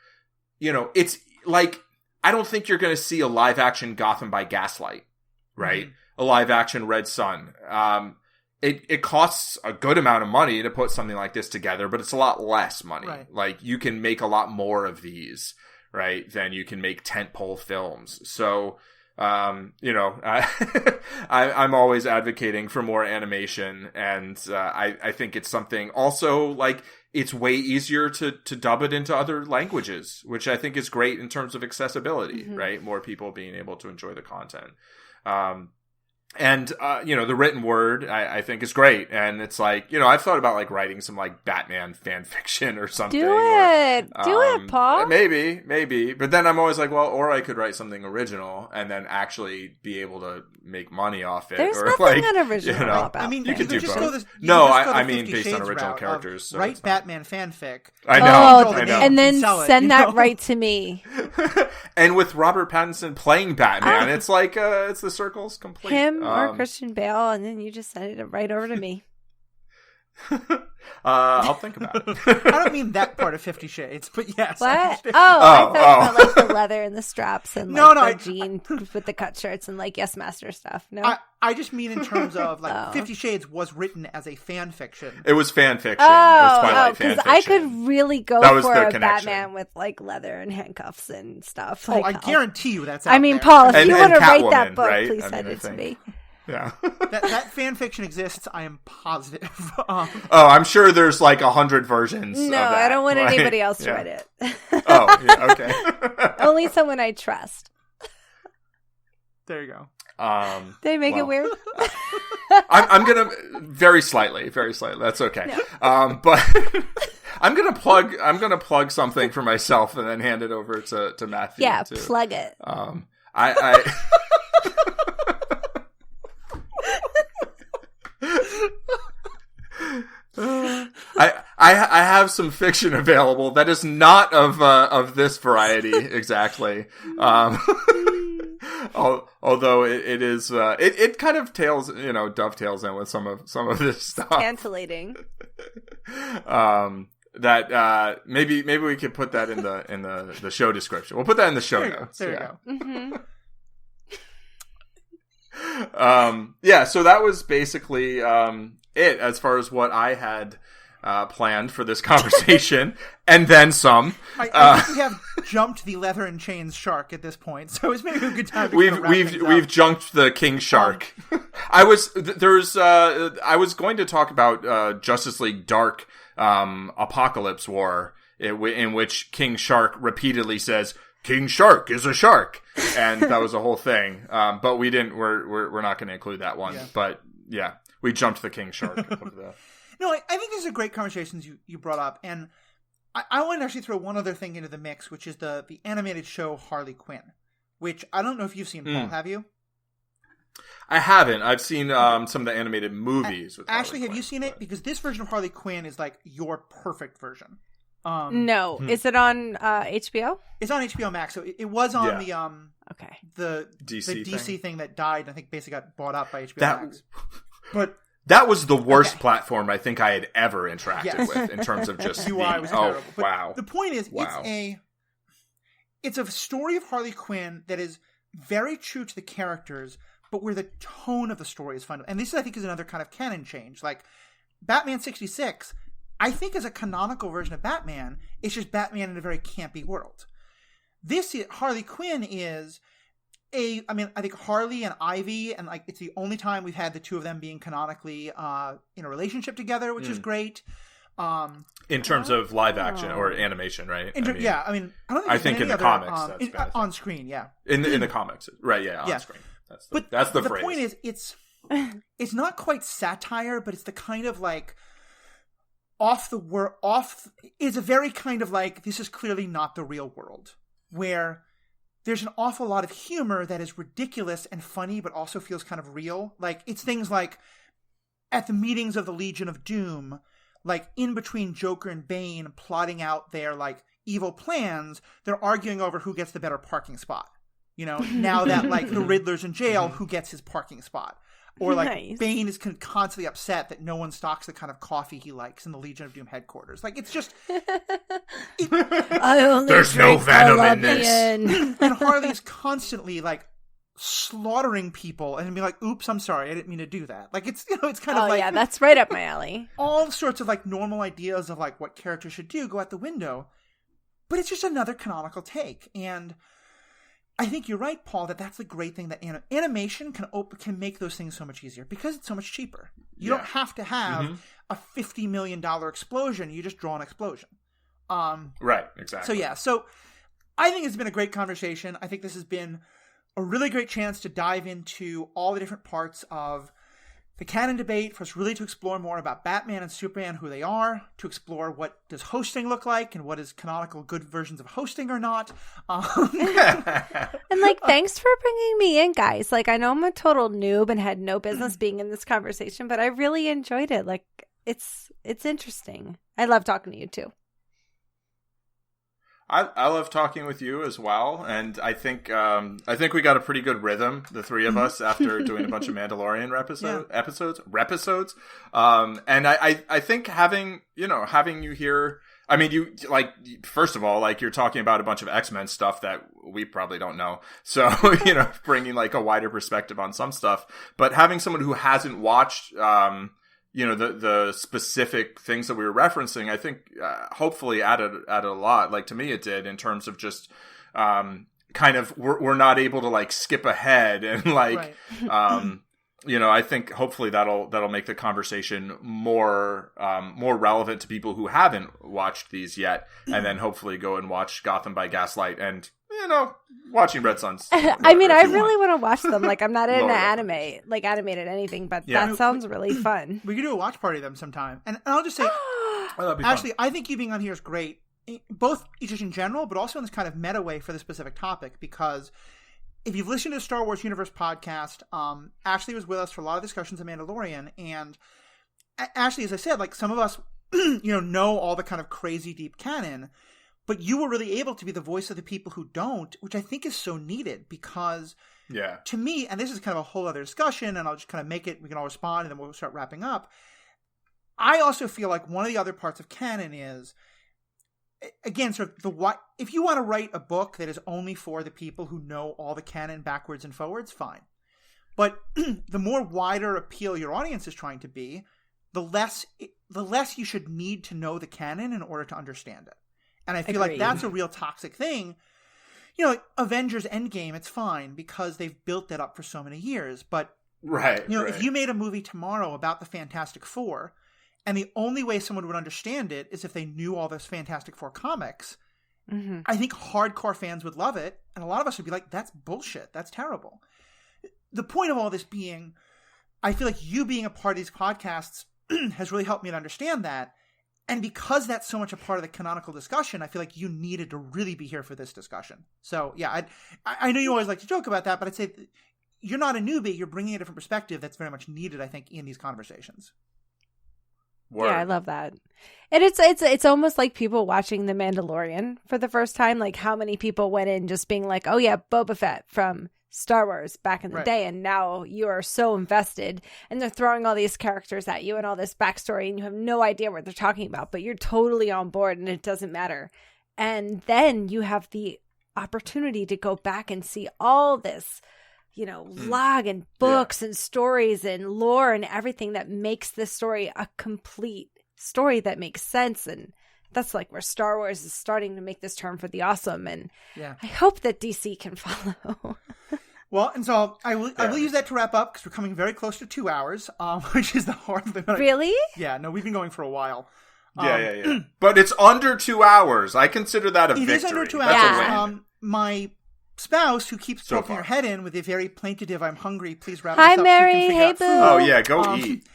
you know, it's like, I don't think you're going to see a live action Gotham by Gaslight, right? Mm-hmm. A live action Red Sun. it costs a good amount of money to put something like this together, but it's a lot less money. Right. Like, you can make a lot more of these, right, than you can make tentpole films. So, you know, I'm always advocating for more animation, and I think it's something also, like, it's way easier to dub it into other languages, which I think is great in terms of accessibility, right? More people being able to enjoy the content. And, you know, the written word, I think is great. And it's like, you know, I've thought about, like, writing some, like, Batman fan fiction or something. Do it, Paul. Maybe. But then I'm always like, well, or I could write something original and then actually be able to make money off it. There's or nothing like, unoriginal you know, about I mean, you could do just both. go I mean, 50 based on Shades original route characters. So write Batman fanfic. I know. Oh, I know. and then Sell it, send you that know? right to me. And with Robert Pattinson playing Batman, it's like, it's the circle's complete. Him or Christian Bale, and then you just send it right over to me. I'll think about it. I don't mean that part of 50 Shades, but yes. What? I understand. I thought you meant like the leather and the straps and like the jean with the cut shirts and like Yes Master stuff. No, I just mean in terms of like 50 Shades was written as a fan fiction. It was fan fiction. It was Twilight fan fiction. I could really go That was for the a connection. Batman with like leather and handcuffs and stuff. Oh, Like, I guarantee you that's out I mean, there. Paul, if And- you and want to write Catwoman, that book, right? please I send mean, it to I me. Yeah. that fan fiction exists, I am positive. Oh, I'm sure there's like 100 versions. No, of that, I don't want right? anybody else to Yeah. write it. Oh, yeah, okay. Only someone I trust. There you go. Did I make it weird? I'm gonna very slightly. That's okay. No. But I'm gonna plug something for myself and then hand it over to Matthew. Yeah, too. plug it. I I have some fiction available that is not of this variety exactly. Although it is it kind of dovetails in with some of this stuff. Tantalating. That maybe we could put that in the show description. We'll put that in the show notes. There you go. Mm-hmm. So that was basically it as far as what I had planned for this conversation, and then some. I think we have jumped the leather and chains shark at this point, so it's maybe a good time to wrap things up. We've jumped the king shark. I was going to talk about Justice League Dark Apocalypse War, in which King Shark repeatedly says, "King Shark is a shark," and that was a whole thing. But we didn't. We're not going to include that one. Yeah. But yeah, we jumped the King Shark. No, I think these are great conversations you brought up, and I want to actually throw one other thing into the mix, which is the animated show Harley Quinn, which I don't know if you've seen, Paul. Have you? I haven't. I've seen some of the animated movies. With actually, Harley have you Quinn, seen it? Because this version of Harley Quinn is like your perfect version. No, is it on HBO? It's on HBO Max. So it was on the DC thing that died. I think basically got bought up by HBO Max. But that was the worst platform I think I had ever interacted with in terms of just UI was terrible. But wow. The point is, it's a story of Harley Quinn that is very true to the characters, but where the tone of the story is fundamental. And this, I think, is another kind of canon change. Like Batman 66, I think, is a canonical version of Batman. It's just Batman in a very campy world. Harley Quinn is I think Harley and Ivy, and like it's the only time we've had the two of them being canonically in a relationship together, which is great. In terms of live action or animation, right? I don't think I think in the comics that's on screen, yeah. In the comics, right? Yeah, on screen. That's the phrase. The point is, it's not quite satire, but it's the kind of like is a very kind of like, this is clearly not the real world, where there's an awful lot of humor that is ridiculous and funny, but also feels kind of real. Like, it's things like at the meetings of the Legion of Doom, like in between Joker and Bane plotting out their like evil plans, they're arguing over who gets the better parking spot. You know, now that like the Riddler's in jail, who gets his parking spot? Or like Bane is constantly upset that no one stocks the kind of coffee he likes in the Legion of Doom headquarters. Like, it's just there's no venom in this. And Harley is constantly like slaughtering people and be like, oops, I'm sorry, I didn't mean to do that. Like, it's, it's kind of like... yeah, that's right up my alley. All sorts of, like, normal ideas of, like, what characters should do go out the window. But it's just another canonical take. And I think you're right, Paul, that's the great thing that animation can make those things so much easier because it's so much cheaper. You don't have to have a $50 million explosion. You just draw an explosion. Right, exactly. So I think it's been a great conversation. I think this has been a really great chance to dive into all the different parts of the canon debate, for us really to explore more about Batman and Superman, who they are, to explore what does hosting look like and what is canonical good versions of hosting or not. And like, thanks for bringing me in, guys. Like, I know I'm a total noob and had no business being in this conversation, but I really enjoyed it. Like, it's interesting. I love talking to you too. I love talking with you as well, and I think we got a pretty good rhythm, the three of us, after doing a bunch of Mandalorian episodes. And I think having you here, I mean, you, like, first of all, like, you're talking about a bunch of X-Men stuff that we probably don't know, so bringing like a wider perspective on some stuff, but having someone who hasn't watched the specific things that we were referencing, I think hopefully added a lot. Like, to me, it did, in terms of just kind of we're not able to like skip ahead and like I think hopefully that'll make the conversation more relevant to people who haven't watched these yet, and then hopefully go and watch Gotham by Gaslight and watching Red Son's. I mean, I really want to watch them. Like, I'm not into animated anything, but that sounds really fun. We could do a watch party of them sometime. And I'll just say, actually, I think you being on here is great, both just in general, but also in this kind of meta way for the specific topic, because if you've listened to the Star Wars Universe podcast, Ashley was with us for a lot of discussions of Mandalorian, and Ashley, as I said, like, some of us, know all the kind of crazy deep canon, but you were really able to be the voice of the people who don't, which I think is so needed, because to me, and this is kind of a whole other discussion, and I'll just kind of make it, we can all respond, and then we'll start wrapping up. I also feel like one of the other parts of canon is, again, sort of if you want to write a book that is only for the people who know all the canon backwards and forwards, fine. But the more wider appeal your audience is trying to be, the less you should need to know the canon in order to understand it. And I feel like that's a real toxic thing. Like Avengers Endgame, it's fine because they've built that up for so many years. But if you made a movie tomorrow about the Fantastic Four, and the only way someone would understand it is if they knew all those Fantastic Four comics, I think hardcore fans would love it. And a lot of us would be like, that's bullshit. That's terrible. The point of all this being, I feel like you being a part of these podcasts has really helped me to understand that. And because that's so much a part of the canonical discussion, I feel like you needed to really be here for this discussion. So, yeah, I know you always like to joke about that, but I'd say you're not a newbie. You're bringing a different perspective that's very much needed, I think, in these conversations. Word. Yeah, I love that. And it's almost like people watching The Mandalorian for the first time. Like, how many people went in just being like, oh, yeah, Boba Fett from Star Wars back in the day, and now you are so invested, and they're throwing all these characters at you and all this backstory, and you have no idea what they're talking about, but you're totally on board, and it doesn't matter. And then you have the opportunity to go back and see all this, log and books and stories and lore and everything that makes this story a complete story that makes sense. And that's like where Star Wars is starting to make this turn for the awesome. And I hope that DC can follow. Well, and so I will use that to wrap up, because we're coming very close to 2 hours, which is the hard limit. Really? Yeah, no, we've been going for a while. Yeah. But it's under 2 hours. I consider that a victory. It is under 2 hours. Yeah. My spouse, who keeps poking her head in with a very plaintive, I'm hungry, please wrap Hi, this up. Mary. Hey, boo. Oh, yeah, go eat.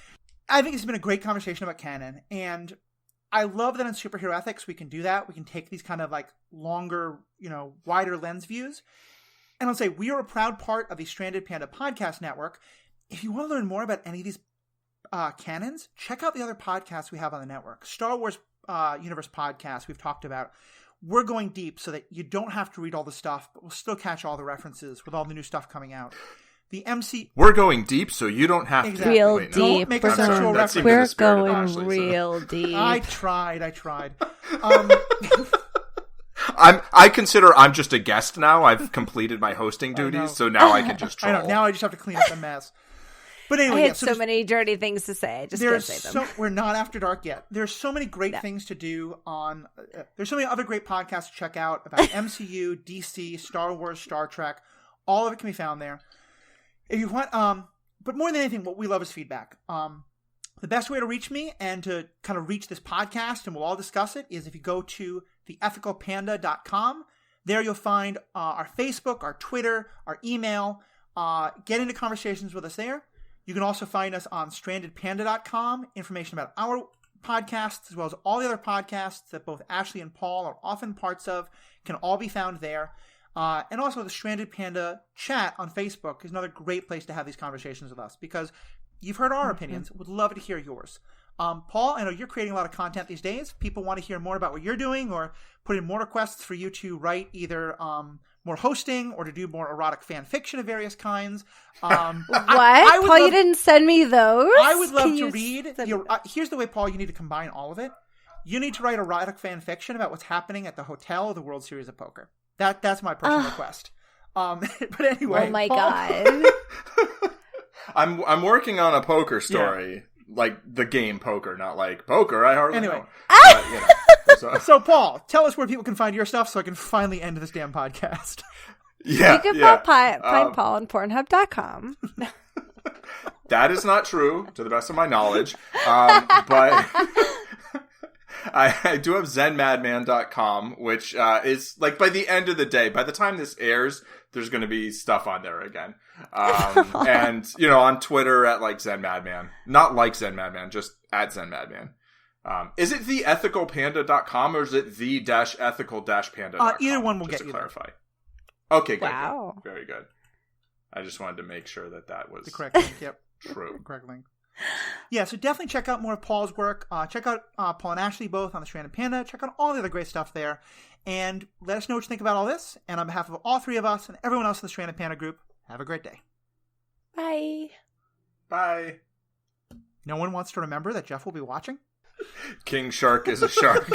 I think it's been a great conversation about canon, and I love that in superhero ethics we can do that. We can take these kind of like longer, wider lens views. And I'll say, we are a proud part of the Stranded Panda podcast network. If you want to learn more about any of these canons, check out the other podcasts we have on the network. Star Wars Universe podcast we've talked about. We're going deep so that you don't have to read all the stuff, but we'll still catch all the references with all the new stuff coming out. The MC... We're going deep so you don't have to... Real deep. Don't make a sexual reference. We're going real deep. I tried. I consider I'm just a guest now. I've completed my hosting duties, so now I can just troll. I know. Now I just have to clean up the mess. But anyway, I had so many dirty things to say. I just can't say them. We're not after dark yet. There's so many great things to do on. There's so many other great podcasts to check out about MCU, DC, Star Wars, Star Trek. All of it can be found there. If you want, but more than anything, what we love is feedback. The best way to reach me and to kind of reach this podcast, and we'll all discuss it, is if you go to theethicalpanda.com. There you'll find our Facebook, our Twitter, our email. Get into conversations with us there. You can also find us on strandedpanda.com, information about our podcasts, as well as all the other podcasts that both Ashley and Paul are often parts of, can all be found there. And also the Stranded Panda chat on Facebook is another great place to have these conversations with us, because you've heard our opinions. Would love to hear yours. Paul, I know you're creating a lot of content these days. People want to hear more about what you're doing, or put in more requests for you to write either more hosting or to do more erotic fan fiction of various kinds. What? Paul, you didn't send me those? I would love to read. Here's the way, Paul, you need to combine all of it. You need to write erotic fan fiction about what's happening at the hotel of the World Series of Poker. That's my personal request. But anyway. Oh my Paul, God. I'm working on a poker story, like the game poker, not like poker. I hardly know. So Paul, tell us where people can find your stuff, so I can finally end this damn podcast. You can find Paul on Pornhub.com. That is not true, to the best of my knowledge. But I do have ZenMadman.com, which is like, by the end of the day, by the time this airs, there's going to be stuff on there again. And, on Twitter at like ZenMadman. Not like ZenMadman, just at ZenMadman. Is it theethicalpanda.com or is it the-ethical-panda.com? Either one will get you to clarify. Okay, good. Wow. Good. Very good. I just wanted to make sure that was the correct link. Yep. True. The correct link. Yeah, so definitely check out more of Paul's work. Check out Paul and Ashley both on the Stranded Panda. Check out all the other great stuff there. And let us know what you think about all this. And on behalf of all three of us and everyone else in the Stranded Panda group, have a great day. Bye. Bye. No one wants to remember that Jeff will be watching? King Shark is a shark.